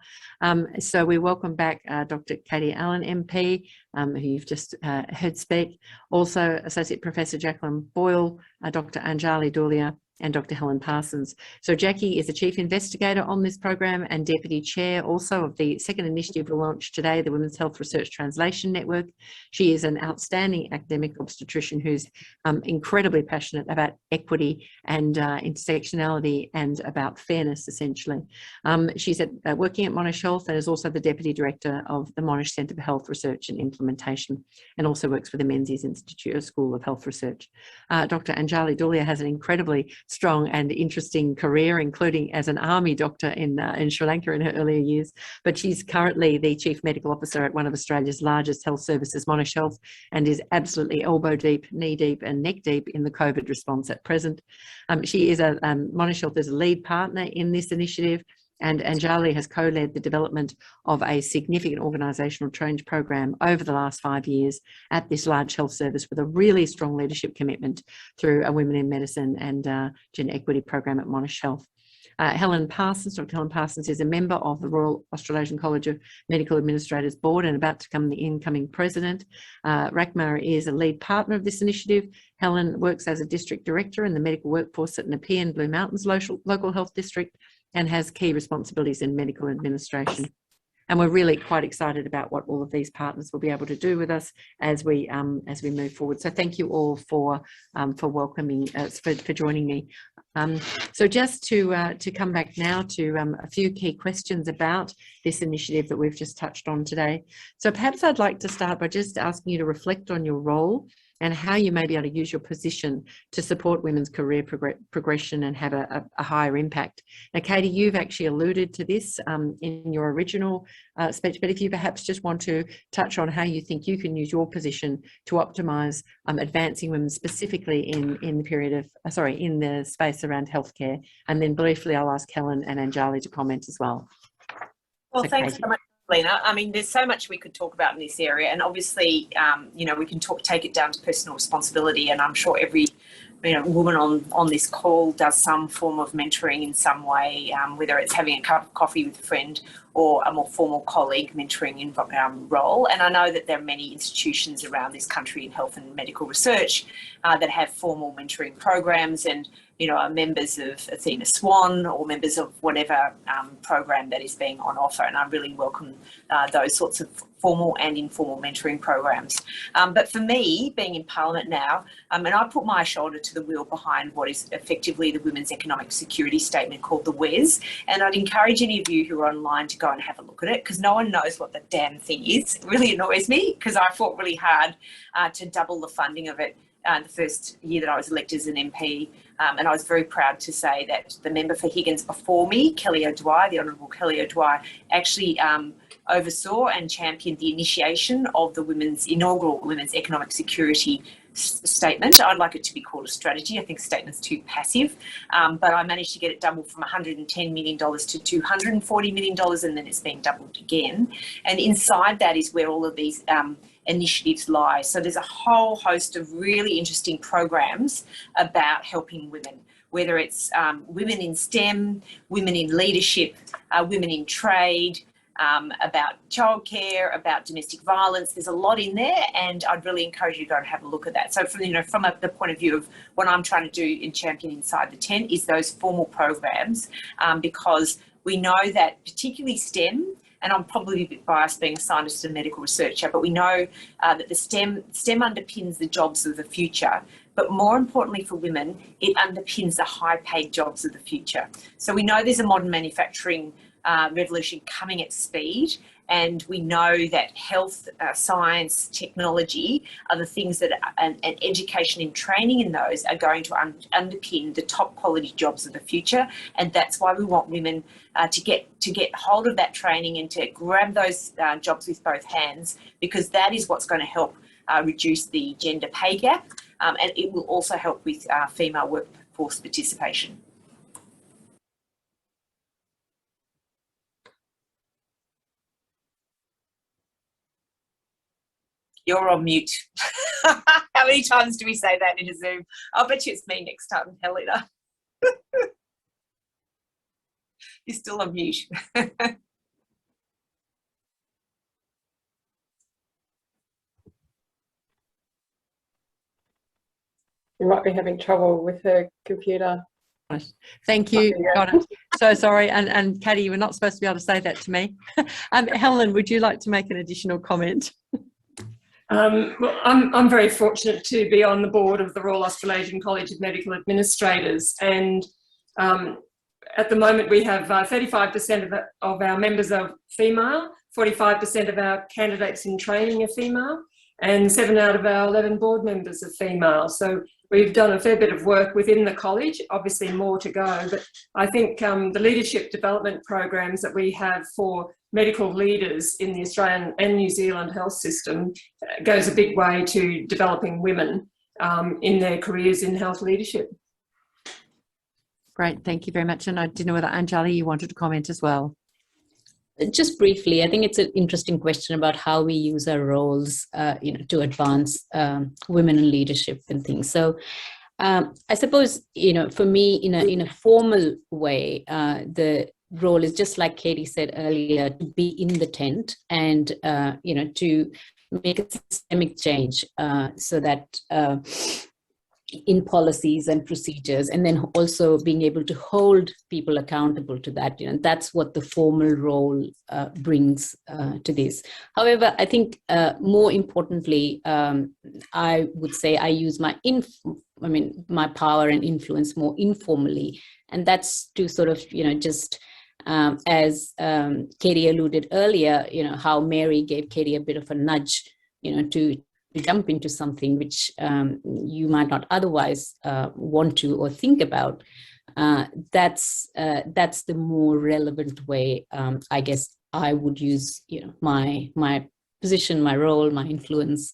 Speaker 1: So we welcome back Dr. Katie Allen, MP, who you've just heard speak. Also Associate Professor Jacqueline Boyle, Dr. Anjali Dulia, and Dr. Helen Parsons. So Jackie is the Chief Investigator on this program and Deputy Chair also of the second initiative we launched today, the Women's Health Research Translation Network. She is an outstanding academic obstetrician who's incredibly passionate about equity and intersectionality and about fairness, essentially. She's working at Monash Health and is also the Deputy Director of the Monash Centre for Health Research and Implementation, and also works for the Menzies Institute School of Health Research. Dr. Anjali Dulia has an incredibly strong and interesting career, including as an army doctor in Sri Lanka in her earlier years, but she's currently the Chief Medical Officer at one of Australia's largest health services, Monash Health, and is absolutely elbow deep, knee deep and neck deep in the COVID response at present. She is Monash Health is a lead partner in this initiative, and Anjali has co-led the development of a significant organisational change program over the last 5 years at this large health service with a really strong leadership commitment through a Women in Medicine and Gender Equity program at Monash Health. Helen Parsons, Dr. Helen Parsons is a member of the Royal Australasian College of Medical Administrators Board and about to become the incoming president. Rakma is a lead partner of this initiative. Helen works as a district director in the medical workforce at Nepean Blue Mountains local health district and has key responsibilities in medical administration. And we're really quite excited about what all of these partners will be able to do with us as we move forward. So thank you all for welcoming for joining me. So just to come back now to a few key questions about this initiative that we've just touched on today. So perhaps I'd like to start by just asking you to reflect on your role and how you may be able to use your position to support women's career progression and have a higher impact. Now, Katie, you've actually alluded to this in your original speech, but if you perhaps just want to touch on how you think you can use your position to optimise advancing women specifically in the period of, in the space around healthcare, and then briefly I'll ask Helen and Anjali to comment as well.
Speaker 3: Well,
Speaker 1: So,
Speaker 3: thanks
Speaker 1: Katie.
Speaker 3: so much, Helena. I mean, there's so much we could talk about in this area, and obviously, you know, we can take it down to personal responsibility, and I'm sure every woman on this call does some form of mentoring in some way, whether it's having a cup of coffee with a friend or a more formal colleague mentoring role. And I know that there are many institutions around this country in health and medical research that have formal mentoring programs and, are members of Athena Swan or members of whatever program that is being on offer. And I really welcome those sorts of formal and informal mentoring programs. But for me, being in Parliament now, and I put my shoulder to the wheel behind what is effectively the Women's Economic Security Statement called the WES. And I'd encourage any of you who are online to go and have a look at it, because no one knows what the damn thing is. It really annoys me, because I fought really hard to double the funding of it the first year that I was elected as an MP. And I was very proud to say that the member for Higgins before me, Kerrie O'Dwyer, the Honourable Kerrie O'Dwyer, actually oversaw and championed the initiation of the inaugural Women's Economic Security Statement. I'd like it to be called a strategy. I think statement's too passive, but I managed to get it doubled from $110 million to $240 million, and then it's being doubled again. And inside that is where all of these initiatives lie. So there's a whole host of really interesting programs about helping women, whether it's women in STEM, women in leadership, women in trade, about childcare, about domestic violence. There's a lot in there, and I'd really encourage you to go and have a look at that. So from the point of view of what I'm trying to do in Champion Inside the Tent is those formal programs, because we know that particularly STEM, and I'm probably a bit biased being a scientist and medical researcher, but we know that the STEM underpins the jobs of the future. But more importantly for women, it underpins the high-paid jobs of the future. So we know there's a modern manufacturing revolution coming at speed, and we know that health, science, technology are the things that and education and training in those are going to underpin the top quality jobs of the future. And that's why we want women to get hold of that training and to grab those jobs with both hands, because that is what's going to help reduce the gender pay gap, and it will also help with female workforce participation. You're on mute. How many times do we say that in a Zoom? I'll bet you it's me next time, Helena. You're still on mute.
Speaker 5: You might be having trouble with her computer.
Speaker 1: Thank you. Got it. So sorry. And Katie, you were not supposed to be able to say that to me. Helen, would you like to make an additional comment?
Speaker 5: Well, I'm very fortunate to be on the board of the Royal Australasian College of Medical Administrators, and at the moment we have 35% of our members are female, 45% of our candidates in training are female, and 7 out of our 11 board members are female. So we've done a fair bit of work within the college, obviously more to go, but I think the leadership development programs that we have for medical leaders in the Australian and New Zealand health system goes a big way to developing women in their careers in health leadership.
Speaker 1: Great, thank you very much. And I didn't know whether Anjali, you wanted to comment as well.
Speaker 6: Just briefly, I think it's an interesting question about how we use our roles, to advance women in leadership and things. So I suppose, for me, in a formal way, the role is just like Katie said earlier, to be in the tent and, to make a systemic change so that in policies and procedures, and then also being able to hold people accountable to that. That's what the formal role brings to this. However, I think more importantly, I would say I use my power and influence more informally, and that's to sort of just as Kerrie alluded earlier, how Mary gave Kerrie a bit of a nudge, to jump into something which you might not otherwise want to or think about. That's the more relevant way, I guess, I would use my position, my role, my influence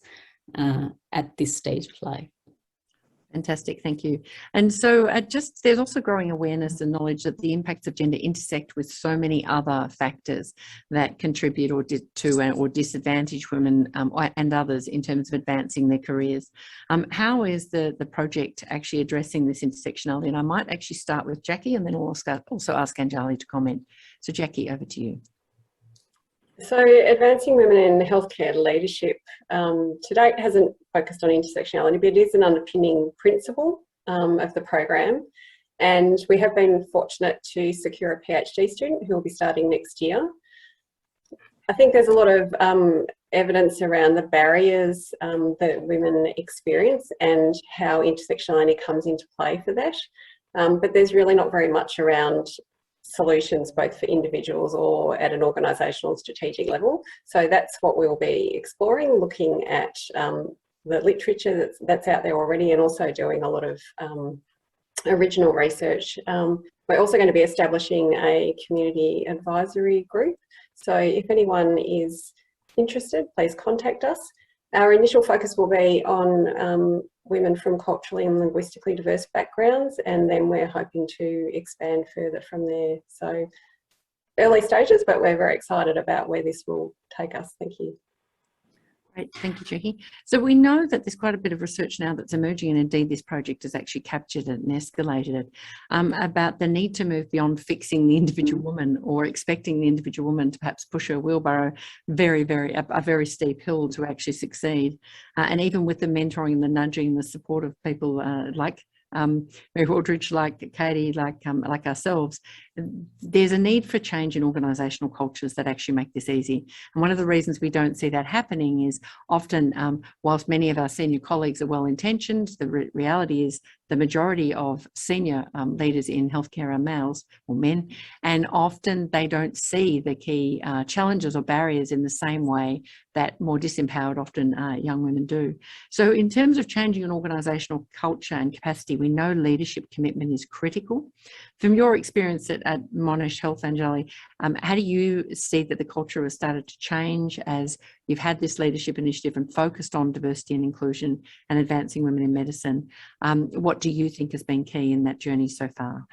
Speaker 6: at this stage of life.
Speaker 1: Fantastic, thank you. And so there's also growing awareness and knowledge that the impacts of gender intersect with so many other factors that contribute or disadvantage women and others in terms of advancing their careers. How is the project actually addressing this intersectionality? And I might actually start with Jackie, and then we'll also ask Anjali to comment. So Jackie, over to you.
Speaker 7: So advancing women in healthcare leadership to date hasn't focused on intersectionality, but it is an underpinning principle of the program. And we have been fortunate to secure a PhD student who will be starting next year. I think there's a lot of evidence around the barriers that women experience and how intersectionality comes into play for that. But there's really not very much around solutions both for individuals or at an organisational strategic level. So that's what we'll be exploring, looking at the literature that's out there already, and also doing a lot of original research. We're also going to be establishing a community advisory group. So if anyone is interested, please contact us. Our initial focus will be on women from culturally and linguistically diverse backgrounds, and then we're hoping to expand further from there. So early stages, but we're very excited about where this will take us. Thank you.
Speaker 1: Great, thank you, Jackie. So we know that there's quite a bit of research now that's emerging, and indeed this project has actually captured it and escalated it, about the need to move beyond fixing the individual woman or expecting the individual woman to perhaps push her wheelbarrow a very steep hill to actually succeed. And even with the mentoring and the nudging and the support of people like Mary Aldridge, like Katie, like ourselves, there's a need for change in organisational cultures that actually make this easy. And one of the reasons we don't see that happening is often, whilst many of our senior colleagues are well-intentioned, the reality is the majority of senior leaders in healthcare are males or men, and often they don't see the key challenges or barriers in the same way that more disempowered often young women do. So in terms of changing an organisational culture and capacity, we know leadership commitment is critical. From your experience at Monash Health, Anjali, how do you see that the culture has started to change as you've had this leadership initiative and focused on diversity and inclusion and advancing women in medicine? What do you think has been key in that journey so far?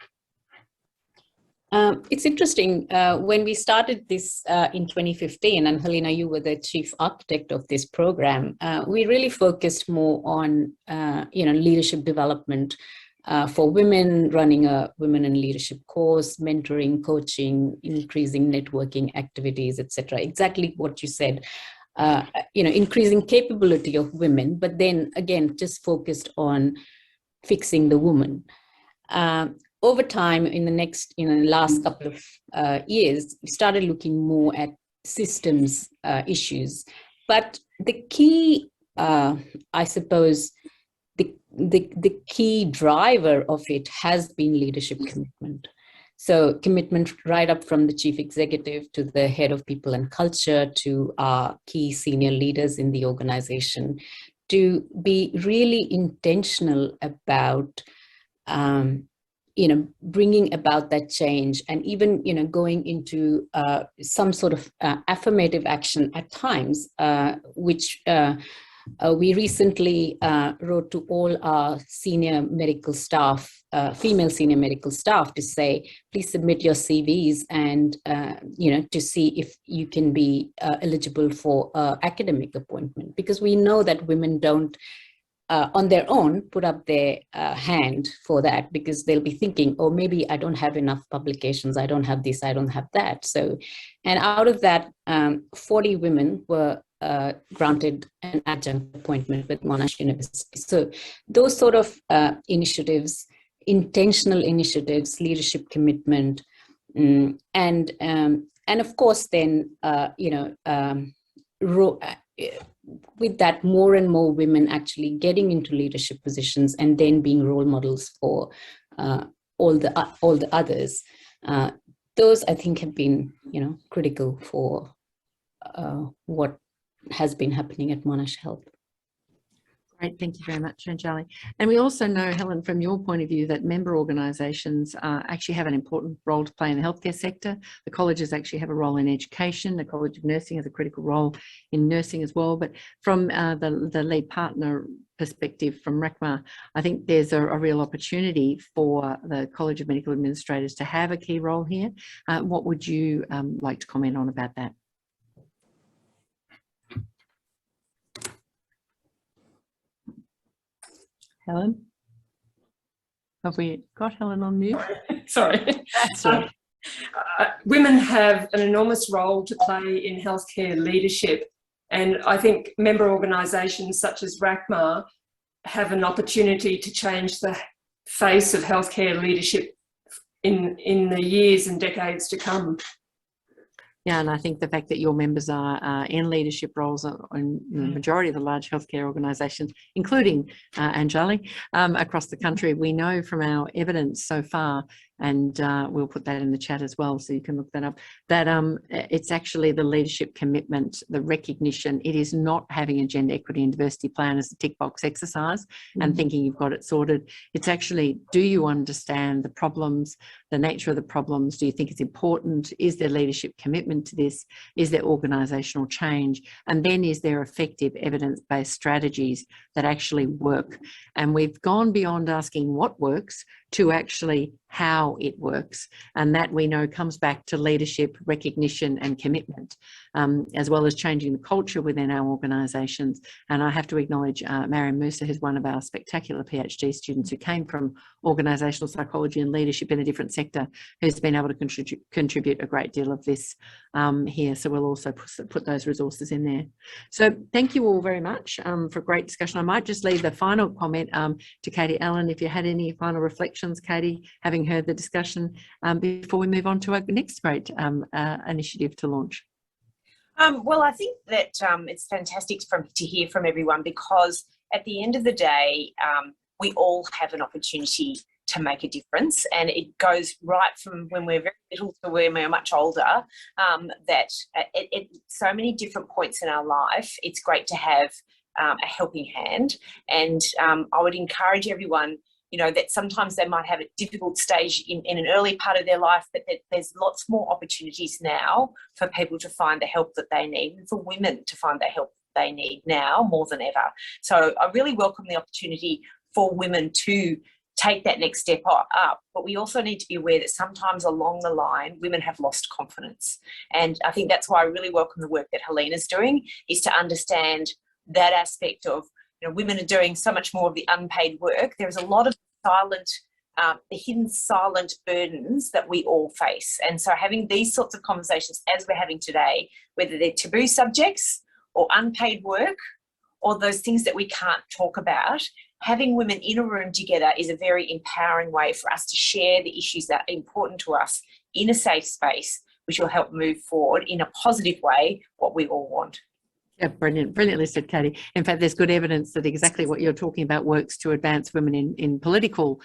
Speaker 6: It's interesting, when we started this in 2015, and Helena, you were the chief architect of this program, we really focused more on leadership development for women, running a women in leadership course, mentoring, coaching, increasing networking activities, etc. Exactly what you said, increasing capability of women, but then again, just focused on fixing the woman. over time, in the last couple of years, we started looking more at systems issues. But the key, I suppose, the key driver of it has been leadership commitment. So commitment right up from the chief executive to the head of people and culture to our key senior leaders in the organization, to be really intentional about bringing about that change, and even going into some sort of affirmative action at times, which we recently wrote to all our senior medical staff, female senior medical staff, to say, please submit your CVs and to see if you can be eligible for academic appointment, because we know that women don't on their own put up their hand for that, because they'll be thinking, oh, maybe I don't have enough publications, I don't have this, I don't have that. So, and out of that, 40 women were granted an adjunct appointment with Monash University. So those sort of initiatives, intentional initiatives, leadership commitment, and of course then with that, more and more women actually getting into leadership positions and then being role models for all the others. Those, I think, have been critical for what has been happening at Monash Health.
Speaker 1: Great, thank you very much, Anjali. And we also know, Helen, from your point of view, that member organisations actually have an important role to play in the healthcare sector. The colleges actually have a role in education. The College of Nursing has a critical role in nursing as well. But from the lead partner perspective from RACMA, I think there's a real opportunity for the College of Medical Administrators to have a key role here. What would you like to comment on about that? Helen? Have we got Helen on mute?
Speaker 5: Sorry.
Speaker 1: That's right.
Speaker 5: Women have an enormous role to play in healthcare leadership, and I think member organisations such as RACMA have an opportunity to change the face of healthcare leadership in the years and decades to come.
Speaker 1: Yeah, and I think the fact that your members are in leadership roles in the majority of the large healthcare organisations, including Anjali, across the country, we know from our evidence so far, and we'll put that in the chat as well so you can look that up, that it's actually the leadership commitment, the recognition. It is not having a gender equity and diversity plan as a tick box exercise and thinking you've got it sorted. It's actually, do you understand the problems, the nature of the problems? Do you think it's important? Is there leadership commitment to this? Is there organisational change? And then is there effective evidence-based strategies that actually work? And we've gone beyond asking what works to actually how it works. And that we know comes back to leadership, recognition and commitment, as well as changing the culture within our organisations. And I have to acknowledge Mariam Musa, who's one of our spectacular PhD students who came from organisational psychology and leadership in a different sector, who's been able to contribute a great deal of this here. So we'll also put those resources in there. So thank you all very much for a great discussion. I might just leave the final comment to Katie Allen, if you had any final reflections, Katie, having heard the discussion, before we move on to our next great initiative to launch.
Speaker 3: Well, I think that it's fantastic to hear from everyone, because at the end of the day, we all have an opportunity to make a difference, and it goes right from when we're very little to when we're much older, that at so many different points in our life, it's great to have a helping hand. And I would encourage everyone, that sometimes they might have a difficult stage in an early part of their life, but that there's lots more opportunities now for people to find the help that they need, and for women to find the help they need now more than ever. So I really welcome the opportunity for women to take that next step up, but we also need to be aware that sometimes along the line women have lost confidence, and I think that's why I really welcome the work that Helena's doing, is to understand that aspect of women are doing so much more of the unpaid work. There's a lot of silent, the hidden silent burdens that we all face. And so having these sorts of conversations as we're having today, whether they're taboo subjects or unpaid work or those things that we can't talk about, having women in a room together is a very empowering way for us to share the issues that are important to us in a safe space, which will help move forward in a positive way what we all want.
Speaker 1: Yeah, brilliantly said, Katie. In fact, there's good evidence that exactly what you're talking about works to advance women in political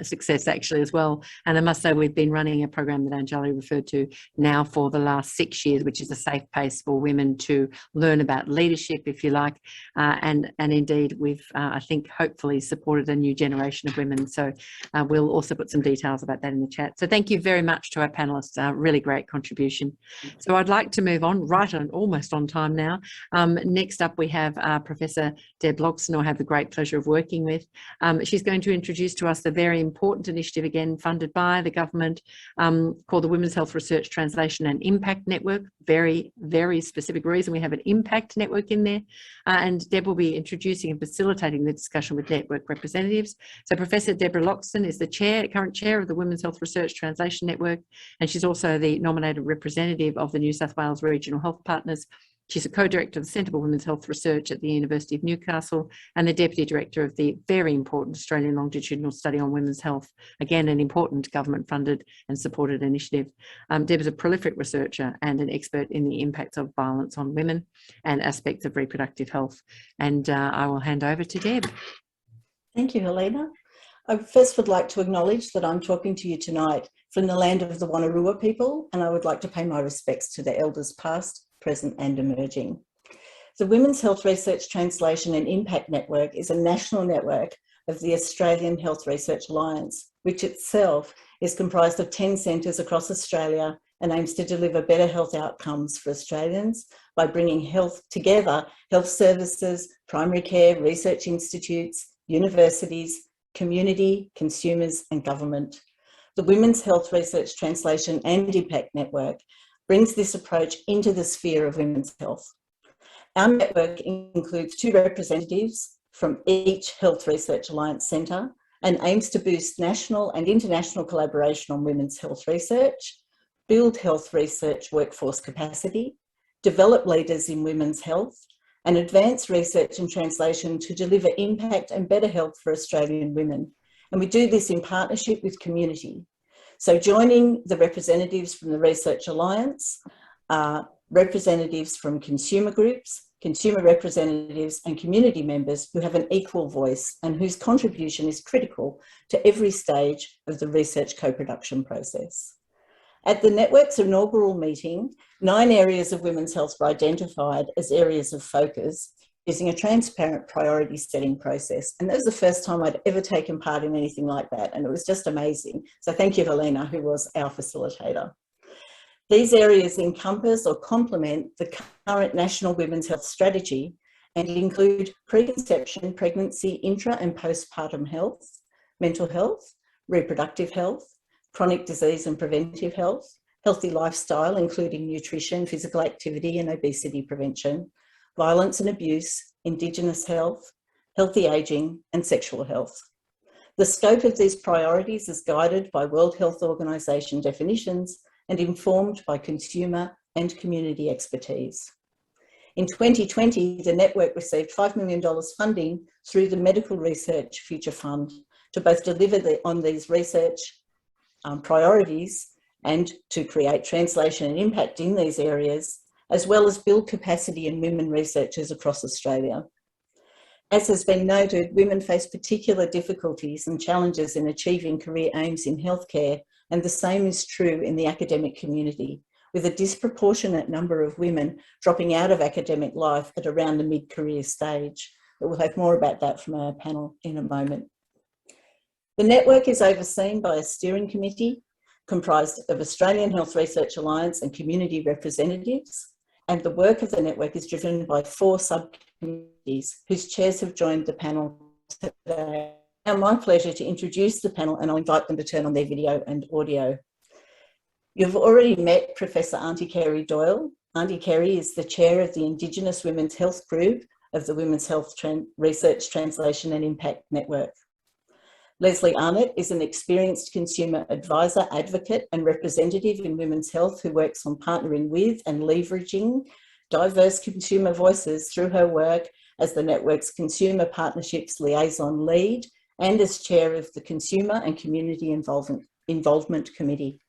Speaker 1: success, actually, as well. And I must say, we've been running a program that Anjali referred to now for the last 6 years, which is a safe place for women to learn about leadership, if you like. And indeed, we've, I think, hopefully supported a new generation of women. So we'll also put some details about that in the chat. So thank you very much to our panellists. Really great contribution. So I'd like to move on, almost on time now. Next up, we have Professor Deborah Lockson, who I have the great pleasure of working with. She's going to introduce to us the very important initiative, again, funded by the government, called the Women's Health Research Translation and Impact Network. Very, very specific reason we have an impact network in there. And Deb will be introducing and facilitating the discussion with network representatives. So Professor Deborah Lockson is the current chair of the Women's Health Research Translation Network, and she's also the nominated representative of the New South Wales Regional Health Partners. She's a co-director of the Centre for Women's Health Research at the University of Newcastle and the deputy director of the very important Australian Longitudinal Study on Women's Health, again, an important government-funded and supported initiative. Deb is a prolific researcher and an expert in the impacts of violence on women and aspects of reproductive health. And I will hand over to Deb.
Speaker 8: Thank you, Helena. I first would like to acknowledge that I'm talking to you tonight from the land of the Wonnarua people, and I would like to pay my respects to the elders past, present and emerging. The Women's Health Research Translation and Impact Network is a national network of the Australian Health Research Alliance, which itself is comprised of 10 centres across Australia and aims to deliver better health outcomes for Australians by bringing health together, health services, primary care, research institutes, universities, community, consumers and government. The Women's Health Research Translation and Impact Network brings this approach into the sphere of women's health. Our network includes 2 representatives from each Health Research Alliance Centre and aims to boost national and international collaboration on women's health research, build health research workforce capacity, develop leaders in women's health, and advance research and translation to deliver impact and better health for Australian women. And we do this in partnership with community. So joining the representatives from the Research Alliance are representatives from consumer groups, consumer representatives and community members who have an equal voice and whose contribution is critical to every stage of the research co-production process. At the network's inaugural meeting, 9 areas of women's health were identified as areas of focus using a transparent priority setting process. And that was the first time I'd ever taken part in anything like that. And it was just amazing. So thank you, Helena, who was our facilitator. These areas encompass or complement the current National Women's Health Strategy and include preconception, pregnancy, intra and postpartum health, mental health, reproductive health, chronic disease and preventive health, healthy lifestyle, including nutrition, physical activity and obesity prevention, violence and abuse, Indigenous health, healthy ageing and sexual health. The scope of these priorities is guided by World Health Organization definitions and informed by consumer and community expertise. In 2020, the network received $5 million funding through the Medical Research Future Fund to both deliver on these research priorities and to create translation and impact in these areas, as well as build capacity in women researchers across Australia. As has been noted, women face particular difficulties and challenges in achieving career aims in healthcare, and the same is true in the academic community, with a disproportionate number of women dropping out of academic life at around the mid-career stage. But we'll have more about that from our panel in a moment. The network is overseen by a steering committee comprised of Australian Health Research Alliance and community representatives, and the work of the network is driven by 4 subcommittees whose chairs have joined the panel today. It's now my pleasure to introduce the panel, and I'll invite them to turn on their video and audio. You've already met Professor Aunty Kerrie Doyle. Aunty Kerrie is the chair of the Indigenous Women's Health Group of the Women's Health Research Translation and Impact Network. Leslie Arnott is an experienced consumer advisor, advocate and representative in women's health who works on partnering with and leveraging diverse consumer voices through her work as the network's Consumer Partnerships Liaison Lead and as Chair of the Consumer and Community Involvement Committee.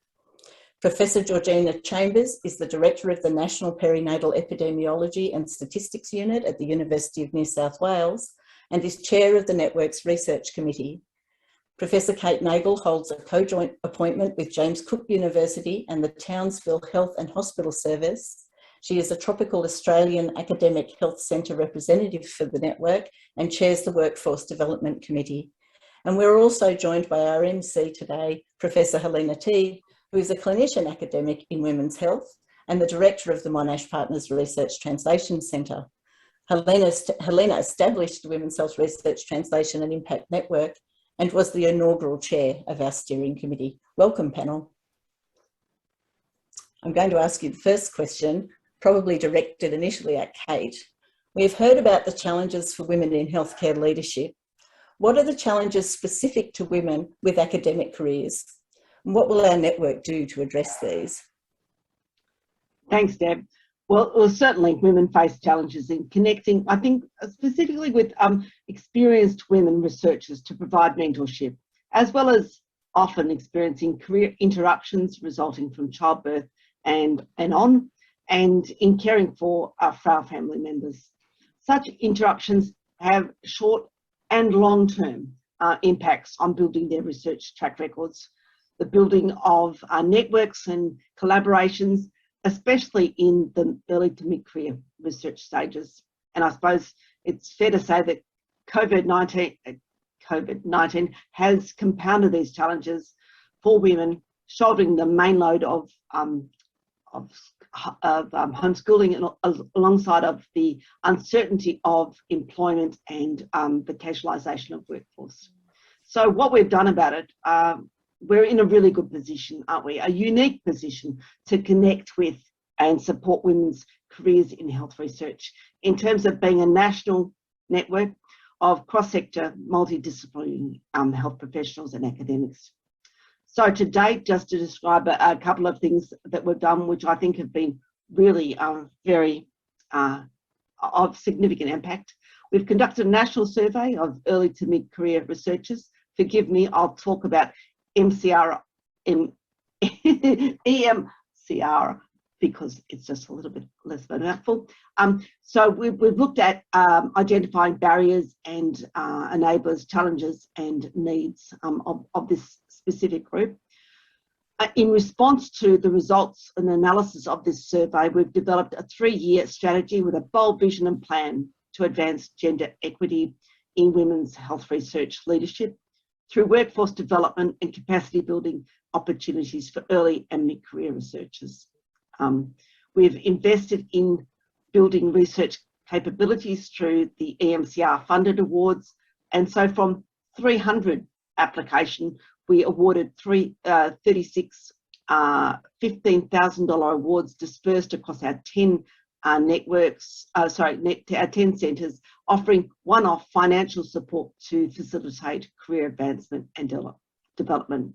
Speaker 8: Professor Georgina Chambers is the Director of the National Perinatal Epidemiology and Statistics Unit at the University of New South Wales and is Chair of the network's Research Committee. Professor Kate Nagle holds a co-joint appointment with James Cook University and the Townsville Health and Hospital Service. She is a Tropical Australian Academic Health Centre representative for the network and chairs the Workforce Development Committee. And we're also joined by our MC today, Professor Helena Teede, who is a clinician academic in women's health and the director of the Monash Partners Research Translation Centre. Helena established the Women's Health Research Translation and Impact Network and was the inaugural chair of our steering committee. Welcome, panel. I'm going to ask you the first question, probably directed initially at Kate. We've heard about the challenges for women in healthcare leadership. What are the challenges specific to women with academic careers? And what will our network do to address these?
Speaker 9: Thanks, Deb. Well, certainly women face challenges in connecting, I think, specifically with experienced women researchers to provide mentorship, as well as often experiencing career interruptions resulting from childbirth and in caring for our family members. Such interruptions have short and long-term impacts on building their research track records, the building of networks and collaborations, especially in the early to mid-career research stages. And I suppose it's fair to say that COVID-19 has compounded these challenges for women, shouldering the main load of homeschooling alongside of the uncertainty of employment and the casualisation of workforce. So what we've done about it, we're in a really good position, aren't we? A unique position to connect with and support women's careers in health research in terms of being a national network of cross-sector, multidisciplinary health professionals and academics. So to date, just to describe a couple of things that we've done, which I think have been really very of significant impact. We've conducted a national survey of early to mid-career researchers. Forgive me, I'll talk about EMCR because it's just a little bit less of a mouthful. So we've looked at identifying barriers and enablers, challenges and needs of this specific group. In response to the results and analysis of this survey, we've developed a 3-year strategy with a bold vision and plan to advance gender equity in women's health research leadership through workforce development and capacity building opportunities for early and mid-career researchers. We've invested in building research capabilities through the EMCR funded awards, and so from 300 applications, we awarded 36 $15,000 awards dispersed across our 10 networks, our 10 centres, offering one-off financial support to facilitate career advancement and development.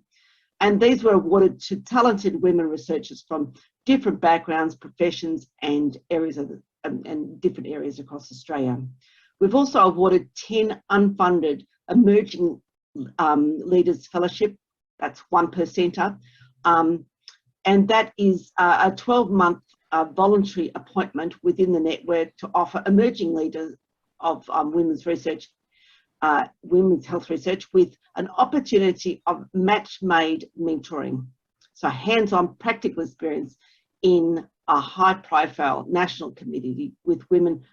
Speaker 9: And these were awarded to talented women researchers from different backgrounds, professions and areas of and different areas across Australia. We've also awarded 10 unfunded emerging leaders fellowship. That's 1 per centre, and that is a 12-month voluntary appointment within the network to offer emerging leaders of women's research, women's health research, with an opportunity of match-made mentoring. So hands-on practical experience in a high-profile national community with women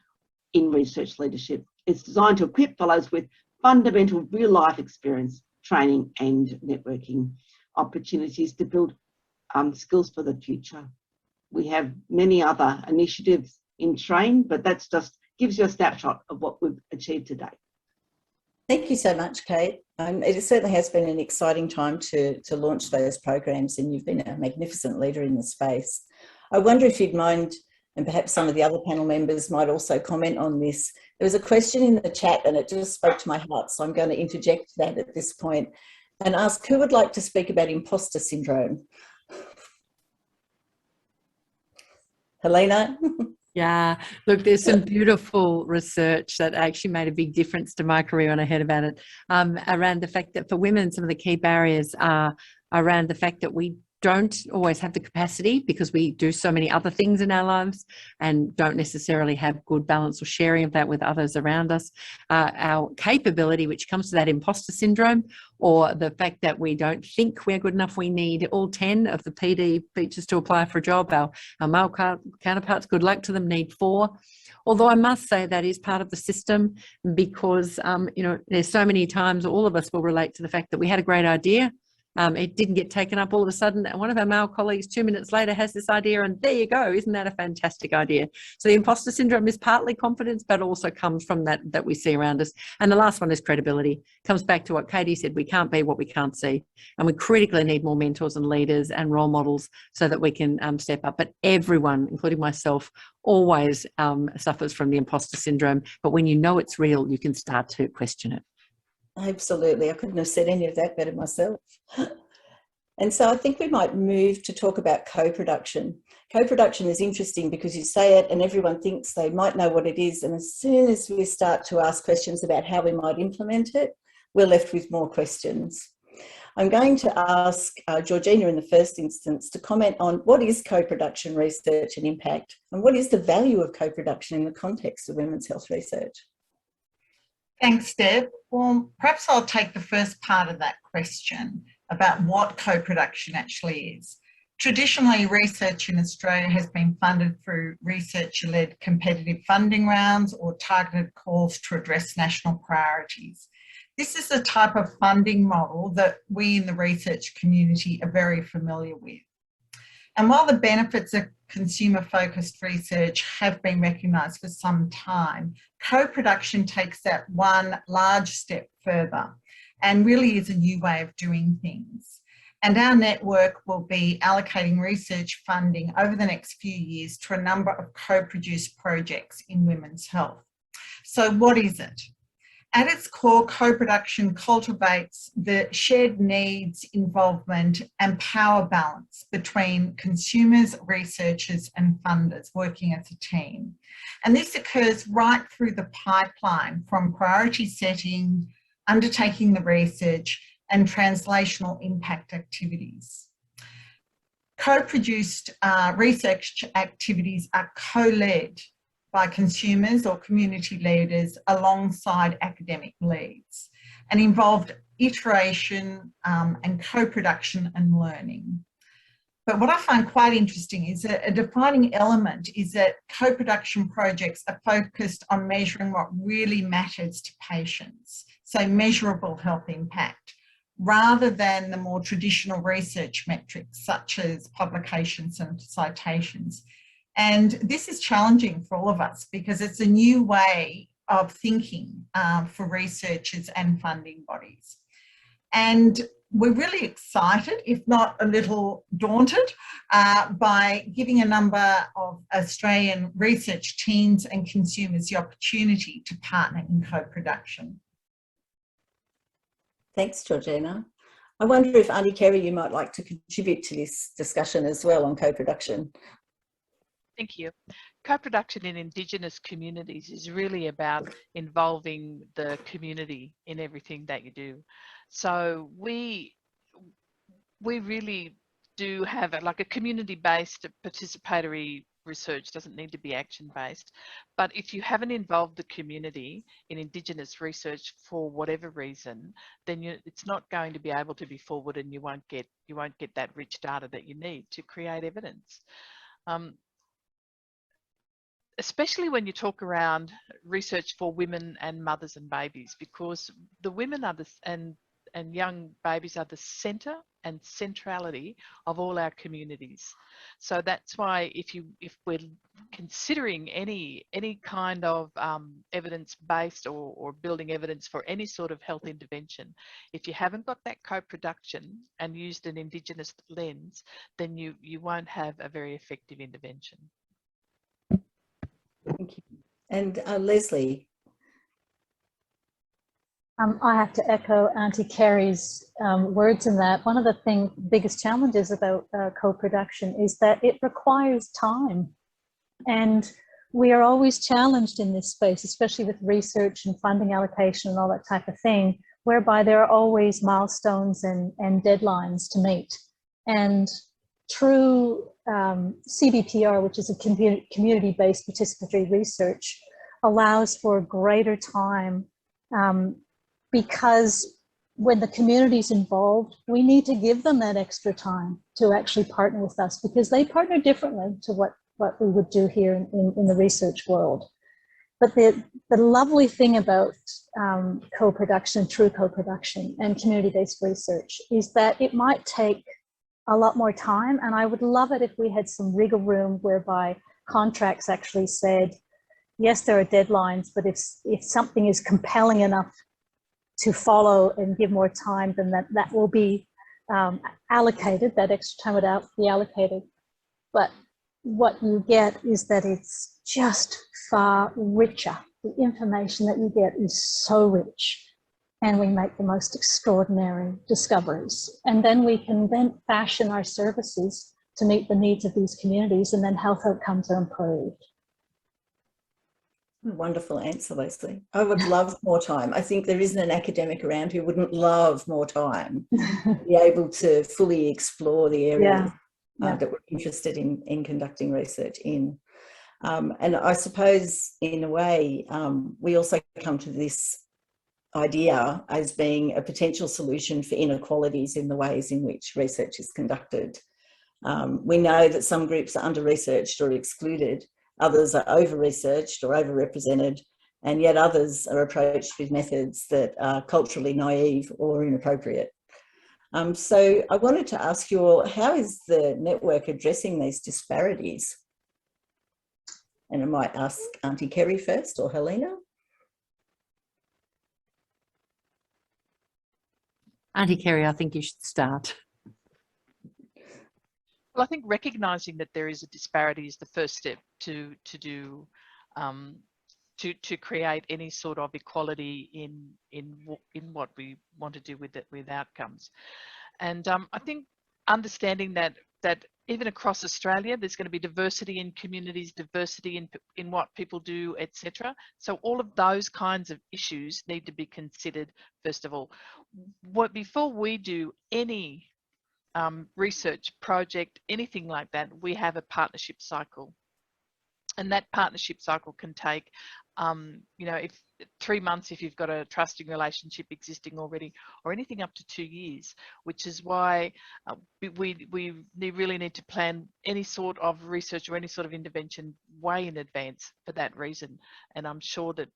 Speaker 9: in research leadership. It's designed to equip fellows with fundamental real-life experience, training and networking opportunities to build skills for the future. We have many other initiatives in train, but that's just gives you a snapshot of what we've achieved to date.
Speaker 8: Thank you so much, Kate. It certainly has been an exciting time to launch those programs, and you've been a magnificent leader in the space. I wonder if you'd mind, and perhaps some of the other panel members might also comment on this. There was a question in the chat and it just spoke to my heart, so I'm going to interject that at this point and ask who would like to speak about imposter syndrome? Helena?
Speaker 1: Yeah, look, there's some beautiful research that actually made a big difference to my career when I heard about it, around the fact that for women, some of the key barriers are around the fact that we don't always have the capacity because we do so many other things in our lives and don't necessarily have good balance or sharing of that with others around us. Our capability, which comes to that imposter syndrome, or the fact that we don't think we're good enough, we need all 10 of the PD features to apply for a job. Our male counterparts, good luck to them, need 4. Although I must say that is part of the system because, you know, there's so many times all of us will relate to the fact that we had a great idea. It didn't get taken up all of a sudden. And one of our male colleagues 2 minutes later has this idea and there you go. Isn't that a fantastic idea? So the imposter syndrome is partly confidence, but also comes from that we see around us. And the last one is credibility. Comes back to what Katie said, we can't be what we can't see. And we critically need more mentors and leaders and role models so that we can step up. But everyone, including myself, always suffers from the imposter syndrome. But when you know it's real, you can start to question it.
Speaker 8: Absolutely. I couldn't have said any of that better myself. And so I think we might move to talk about co-production. Co-production is interesting because you say it and everyone thinks they might know what it is. And as soon as we start to ask questions about how we might implement it, we're left with more questions. I'm going to ask Georgina in the first instance to comment on what is co-production research and impact, and what is the value of co-production in the context of women's health research?
Speaker 10: Thanks, Deb. Well, perhaps I'll take the first part of that question about what co-production actually is. Traditionally, research in Australia has been funded through researcher-led competitive funding rounds or targeted calls to address national priorities. This is the type of funding model that we in the research community are very familiar with. And while the benefits of consumer-focused research have been recognised for some time, co-production takes that one large step further and really is a new way of doing things. And our network will be allocating research funding over the next few years to a number of co-produced projects in women's health. So what is it? At its core, co-production cultivates the shared needs, involvement and power balance between consumers, researchers and funders working as a team. And this occurs right through the pipeline, from priority setting, undertaking the research and translational impact activities. Co-produced research activities are co-led by consumers or community leaders alongside academic leads, and involved iteration and co-production and learning. But what I find quite interesting is that a defining element is that co-production projects are focused on measuring what really matters to patients, so measurable health impact, rather than the more traditional research metrics such as publications and citations. And this is challenging for all of us because it's a new way of thinking for researchers and funding bodies. And we're really excited, if not a little daunted, by giving a number of Australian research teams and consumers the opportunity to partner in co-production.
Speaker 8: Thanks, Georgina. I wonder if Aunty Kerrie, you might like to contribute to this discussion as well on co-production.
Speaker 2: Thank you. Co-production in Indigenous communities is really about involving the community in everything that you do. So we really do have like a community-based participatory research. Doesn't need to be action-based, but if you haven't involved the community in Indigenous research for whatever reason, then it's not going to be able to be forward, and you won't get that rich data that you need to create evidence. Especially when you talk around research for women and mothers and babies, because the women are and young babies are the centre and centrality of all our communities. So that's why if we're considering any kind of evidence-based or building evidence for any sort of health intervention, if you haven't got that co-production and used an Indigenous lens, then you won't have a very effective intervention.
Speaker 8: Thank you. And Leslie.
Speaker 11: I have to echo Aunty Kerrie's words in that. One of the biggest challenges about co-production is that it requires time. And we are always challenged in this space, especially with research and funding allocation and all that type of thing, whereby there are always milestones and deadlines to meet. And true CBPR, which is a community-based participatory research, allows for greater time because when the community's involved, we need to give them that extra time to actually partner with us, because they partner differently to what we would do here in the research world. But the lovely thing about co-production, true co-production and community-based research is that it might take a lot more time, and I would love it if we had some wiggle room whereby contracts actually said, yes, there are deadlines, but if something is compelling enough to follow and give more time, then that will be allocated, that extra time would be allocated. But what you get is that it's just far richer. The information that you get is so rich, and we make the most extraordinary discoveries. And then we can then fashion our services to meet the needs of these communities, and then health outcomes are improved.
Speaker 8: Wonderful answer, Leslie. I would love more time. I think there isn't an academic around who wouldn't love more time to be able to fully explore the areas that we're interested in conducting research in. And I suppose, in a way, we also come to this idea as being a potential solution for inequalities in the ways in which research is conducted. We know that some groups are under-researched or excluded, others are over-researched or over-represented, and yet others are approached with methods that are culturally naive or inappropriate. So I wanted to ask you all, how is the network addressing these disparities? And I might ask Aunty Kerrie first, or Helena.
Speaker 1: Aunty Kerrie, I think you should start.
Speaker 2: Well, I think recognising that there is a disparity is the first step to create any sort of equality in what we want to do with outcomes. And I think understanding that even across Australia, there's going to be diversity in communities, diversity in what people do, etc. So all of those kinds of issues need to be considered first of all. Before we do any research project, anything like that, we have a partnership cycle. And that partnership cycle can take, if 3 months if you've got a trusting relationship existing already, or anything up to 2 years, which is why we really need to plan any sort of research or any sort of intervention way in advance for that reason. And I'm sure that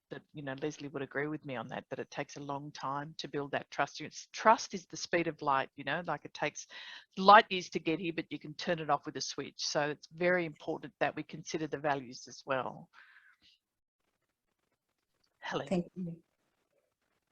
Speaker 2: Leslie would agree with me on that it takes a long time to build that trust. Trust is the speed of light, like it takes light years to get here, but you can turn it off with a switch. So it's very important that we consider the values as well. Helena.
Speaker 8: Thank you.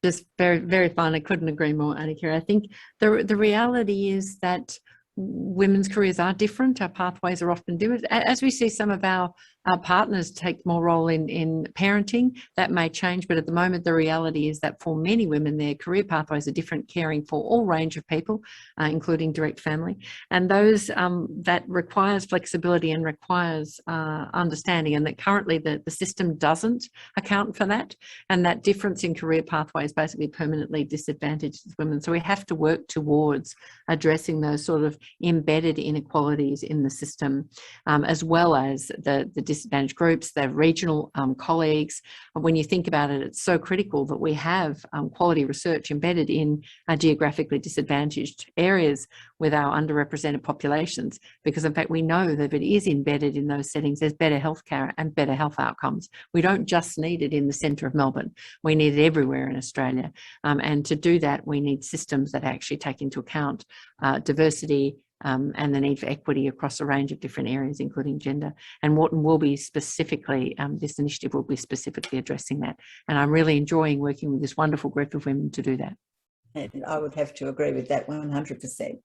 Speaker 1: Just very, very fine. I couldn't agree more, Aunty Kerrie. I think the reality is that women's careers are different. Our pathways are often different. As we see some of our partners take more role in parenting, that may change, but at the moment the reality is that for many women their career pathways are different, caring for all range of people, including direct family, and those that requires flexibility and requires understanding, and that currently the system doesn't account for that, and that difference in career pathways basically permanently disadvantages women. So we have to work towards addressing those sort of embedded inequalities in the system, as well as the disadvantaged groups, their regional colleagues. When you think about it, it's so critical that we have quality research embedded in geographically disadvantaged areas with our underrepresented populations, because in fact we know that if it is embedded in those settings, there's better healthcare and better health outcomes. We don't just need it in the centre of Melbourne, we need it everywhere in Australia. And to do that, we need systems that actually take into account diversity, and the need for equity across a range of different areas, including gender. And Wharton will be specifically, this initiative will be specifically addressing that. And I'm really enjoying working with this wonderful group of women to do that.
Speaker 8: And I would have to agree with that 100%.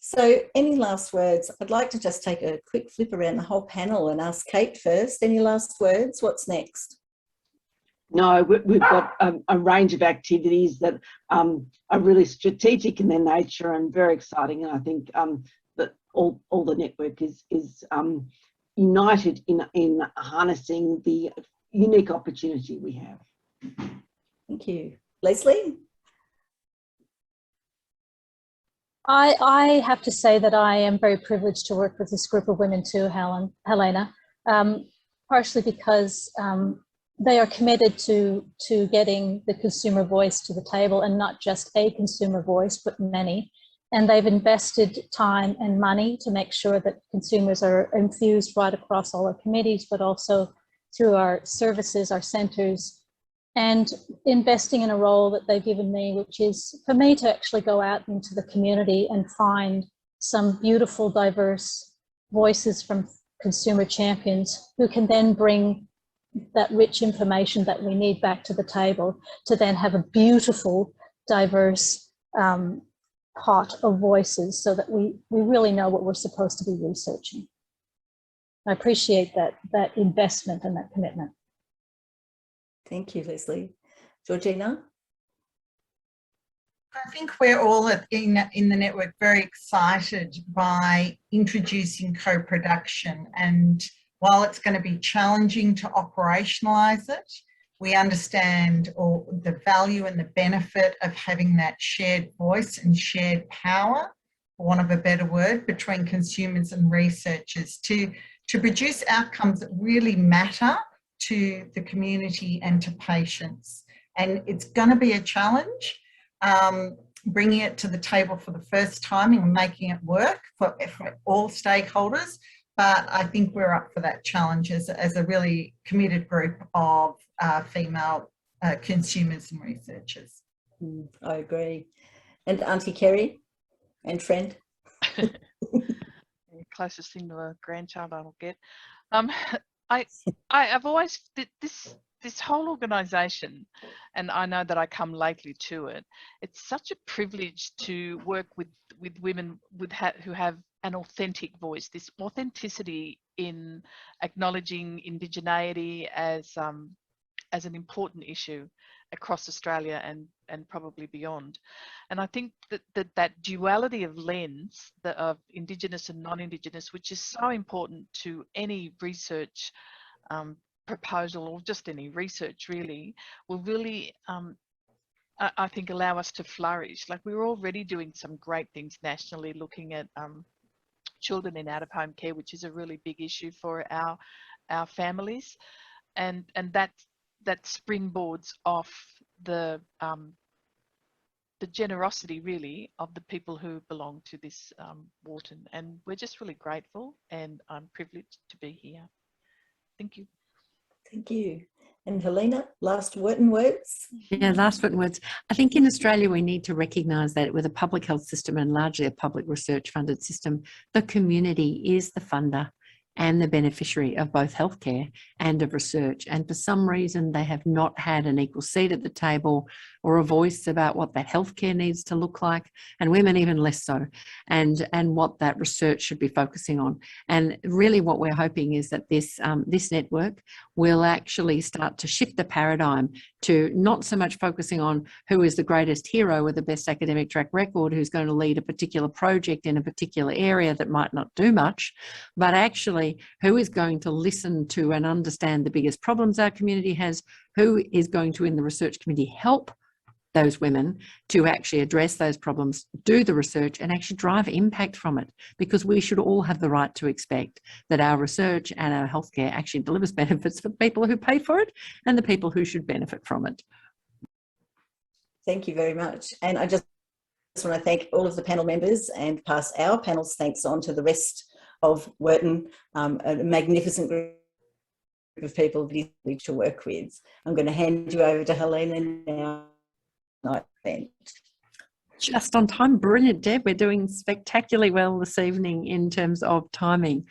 Speaker 8: So any last words? I'd like to just take a quick flip around the whole panel and ask Kate first. Any last words? What's next?
Speaker 9: No, we've got a range of activities that are really strategic in their nature and very exciting. And I think that all the network is united in harnessing the unique opportunity we have.
Speaker 8: Thank you. Leslie?
Speaker 11: I have to say that I am very privileged to work with this group of women too, Helena, partially because they are committed to getting the consumer voice to the table, and not just a consumer voice, but many. And they've invested time and money to make sure that consumers are infused right across all our committees, but also through our services, our centres, and investing in a role that they've given me, which is for me to actually go out into the community and find some beautiful, diverse voices from consumer champions who can then bring that rich information that we need back to the table to then have a beautiful, diverse pot of voices so that we really know what we're supposed to be researching. I appreciate that investment and that commitment.
Speaker 8: Thank you, Leslie. Georgina?
Speaker 10: I think we're all in the network very excited by introducing co-production, and while it's going to be challenging to operationalise it, we understand the value and the benefit of having that shared voice and shared power, for want of a better word, between consumers and researchers to produce outcomes that really matter to the community and to patients. And it's going to be a challenge, bringing it to the table for the first time and making it work for all stakeholders. But I think we're up for that challenge as a really committed group of female consumers and researchers.
Speaker 8: I agree. And Aunty Kerrie and friend?
Speaker 2: The closest thing to a grandchild I'll get. I've always, this whole organisation, and I know that I come lately to it, it's such a privilege to work with women who have an authentic voice, this authenticity in acknowledging indigeneity as an important issue across Australia and probably beyond. And I think that duality of lens of Indigenous and non-Indigenous, which is so important to any research proposal, or just any research really, will really I think allow us to flourish. Like, we're already doing some great things nationally, looking at children in out-of-home care, which is a really big issue for our families, and that springboards off the generosity really of the people who belong to this Wharton, and we're just really grateful, and I'm privileged to be here. Thank you.
Speaker 8: Thank you. And Helena, last Wharton words?
Speaker 1: Yeah, last Wharton words. I think in Australia we need to recognise that with a public health system and largely a public research funded system, the community is the funder and the beneficiary of both healthcare and of research. And for some reason, they have not had an equal seat at the table or a voice about what that healthcare needs to look like, and women even less so, and what that research should be focusing on. And really what we're hoping is that this network will actually start to shift the paradigm to not so much focusing on who is the greatest hero with the best academic track record, who's going to lead a particular project in a particular area that might not do much, but actually who is going to listen to and understand the biggest problems our community has, who is going to, in the research community, help those women to actually address those problems, do the research, and actually drive impact from it, because we should all have the right to expect that our research and our healthcare actually delivers benefits for people who pay for it and the people who should benefit from it.
Speaker 8: Thank you very much. And I just want to thank all of the panel members and pass our panel's thanks on to the rest of Wharton, a magnificent group of people to work with. I'm going to hand you over to Helena now.
Speaker 1: Just on time. Brilliant, Deb. We're doing spectacularly well this evening in terms of timing.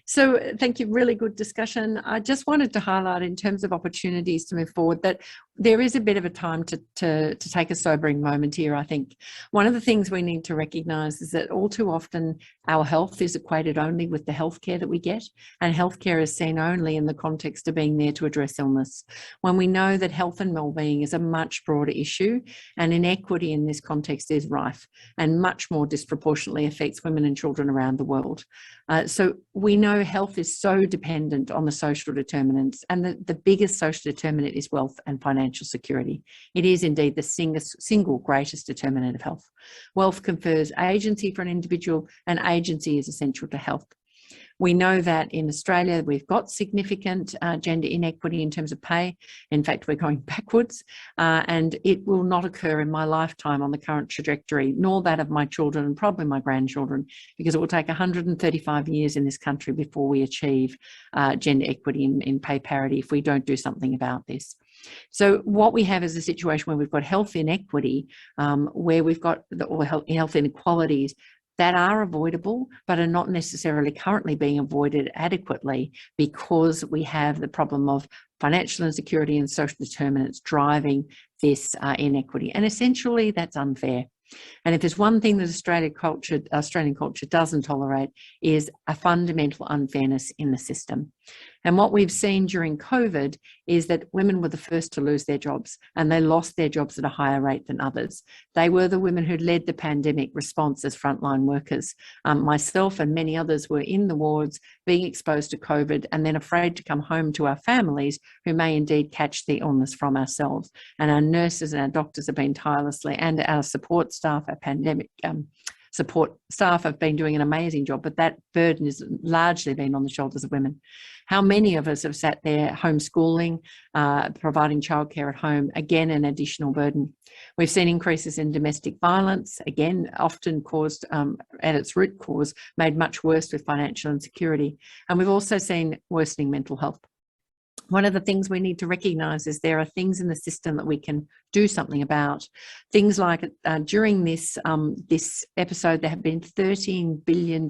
Speaker 1: So thank you. Really good discussion. I just wanted to highlight, in terms of opportunities to move forward, that there is a bit of a time to take a sobering moment here, I think. One of the things we need to recognise is that all too often our health is equated only with the healthcare that we get, and healthcare is seen only in the context of being there to address illness, when we know that health and wellbeing is a much broader issue, and inequity in this context is rife and much more disproportionately affects women and children around the world. So we know health is so dependent on the social determinants, and the biggest social determinant is wealth and financial security. It is indeed the single greatest determinant of health. Wealth confers agency for an individual, and agency is essential to health. We know that in Australia, we've got significant gender inequity in terms of pay. In fact, we're going backwards, and it will not occur in my lifetime on the current trajectory, nor that of my children and probably my grandchildren, because it will take 135 years in this country before we achieve gender equity in pay parity if we don't do something about this. So what we have is a situation where we've got health inequity, where we've got health inequalities that are avoidable, but are not necessarily currently being avoided adequately, because we have the problem of financial insecurity and social determinants driving this inequity. And essentially that's unfair. And if there's one thing that Australian culture doesn't tolerate, is a fundamental unfairness in the system. And what we've seen during COVID is that women were the first to lose their jobs, and they lost their jobs at a higher rate than others. They were the women who led the pandemic response as frontline workers. Myself and many others were in the wards being exposed to COVID, and then afraid to come home to our families who may indeed catch the illness from ourselves. And our nurses and our doctors have been tirelessly, and our support staff, our pandemic support staff have been doing an amazing job, but that burden has largely been on the shoulders of women. How many of us have sat there homeschooling, providing childcare at home, again, an additional burden. We've seen increases in domestic violence, again, often caused, at its root cause, made much worse with financial insecurity. And we've also seen worsening mental health. One of the things we need to recognise is there are things in the system that we can do something about. Things like during this episode, there have been $13 billion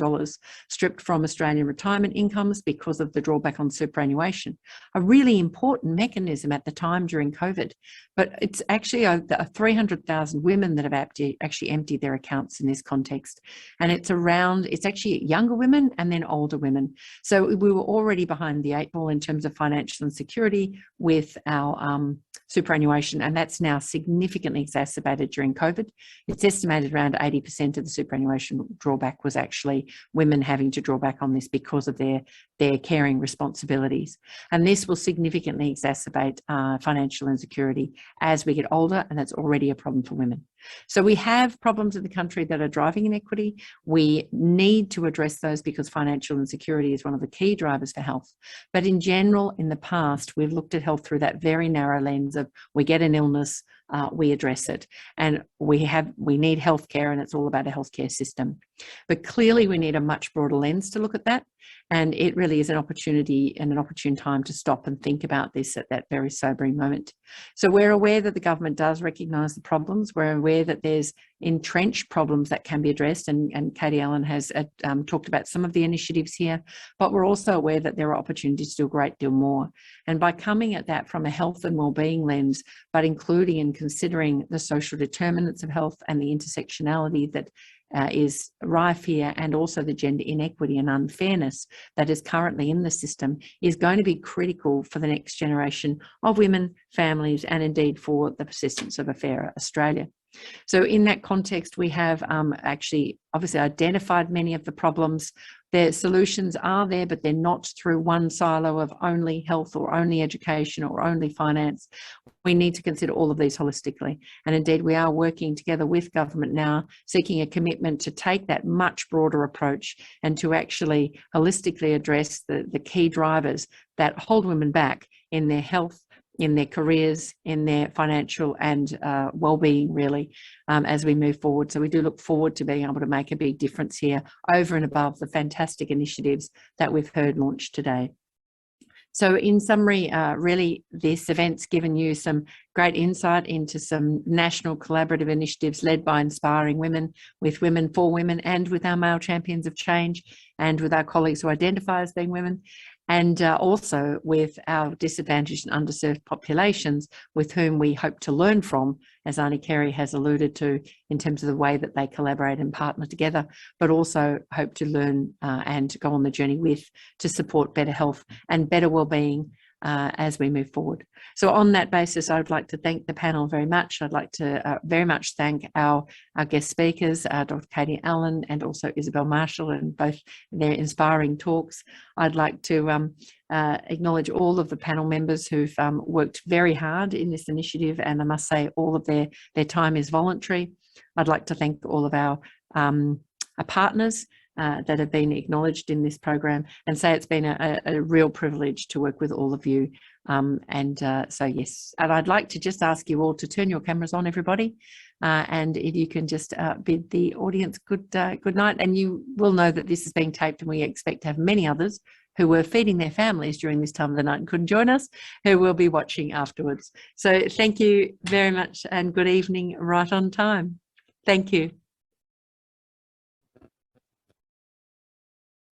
Speaker 1: stripped from Australian retirement incomes because of the drawback on superannuation, a really important mechanism at the time during COVID. But it's actually 300,000 women that have actually emptied their accounts in this context. And it's actually younger women and then older women. So we were already behind the eight ball in terms of financial insecurity with our superannuation, and that's now significantly exacerbated during COVID. It's estimated around 80% of the superannuation drawback was actually women having to draw back on this because of their caring responsibilities. And this will significantly exacerbate financial insecurity as we get older, and that's already a problem for women. So we have problems in the country that are driving inequity. We need to address those because financial insecurity is one of the key drivers for health. But in general, in the past, we've looked at health through that very narrow lens of we get an illness, we address it, and we need healthcare, and it's all about a healthcare system. But clearly we need a much broader lens to look at that, and it really is an opportunity and an opportune time to stop and think about this at that very sobering moment. So we're aware that the government does recognise the problems. We're aware that there's entrenched problems that can be addressed, and Katie Allen has talked about some of the initiatives here, but we're also aware that there are opportunities to do a great deal more. And by coming at that from a health and wellbeing lens, but including and considering the social determinants of health and the intersectionality that is rife here, and also the gender inequity and unfairness that is currently in the system, is going to be critical for the next generation of women, families, and indeed for the persistence of a fairer Australia. So in that context, we have actually obviously identified many of the problems. Their solutions are there, but they're not through one silo of only health or only education or only finance. We need to consider all of these holistically. And indeed, we are working together with government now, seeking a commitment to take that much broader approach and to actually holistically address the key drivers that hold women back in their health, in their careers, in their financial and well-being, really, as we move forward. So we do look forward to being able to make a big difference here over and above the fantastic initiatives that we've heard launched today. So in summary, really, this event's given you some great insight into some national collaborative initiatives led by inspiring women, with Women for Women, and with our male champions of change, and with our colleagues who identify as being women. and also with our disadvantaged and underserved populations with whom we hope to learn from, as Aunty Kerrie has alluded to, in terms of the way that they collaborate and partner together, but also hope to learn and go on the journey with to support better health and better wellbeing as we move forward. So on that basis, I would like to thank the panel very much. I'd like to very much thank our guest speakers, Dr. Katie Allen and also Isabelle Marshall, and both their inspiring talks. I'd like to acknowledge all of the panel members who've worked very hard in this initiative, and I must say all of their time is voluntary. I'd like to thank all of our partners that have been acknowledged in this program, and say it's been a real privilege to work with all of you. So yes, and I'd like to just ask you all to turn your cameras on, everybody, and if you can just bid the audience good night. And you will know that this is being taped, and we expect to have many others who were feeding their families during this time of the night and couldn't join us, who will be watching afterwards. So thank you very much, and good evening right on time. Thank you.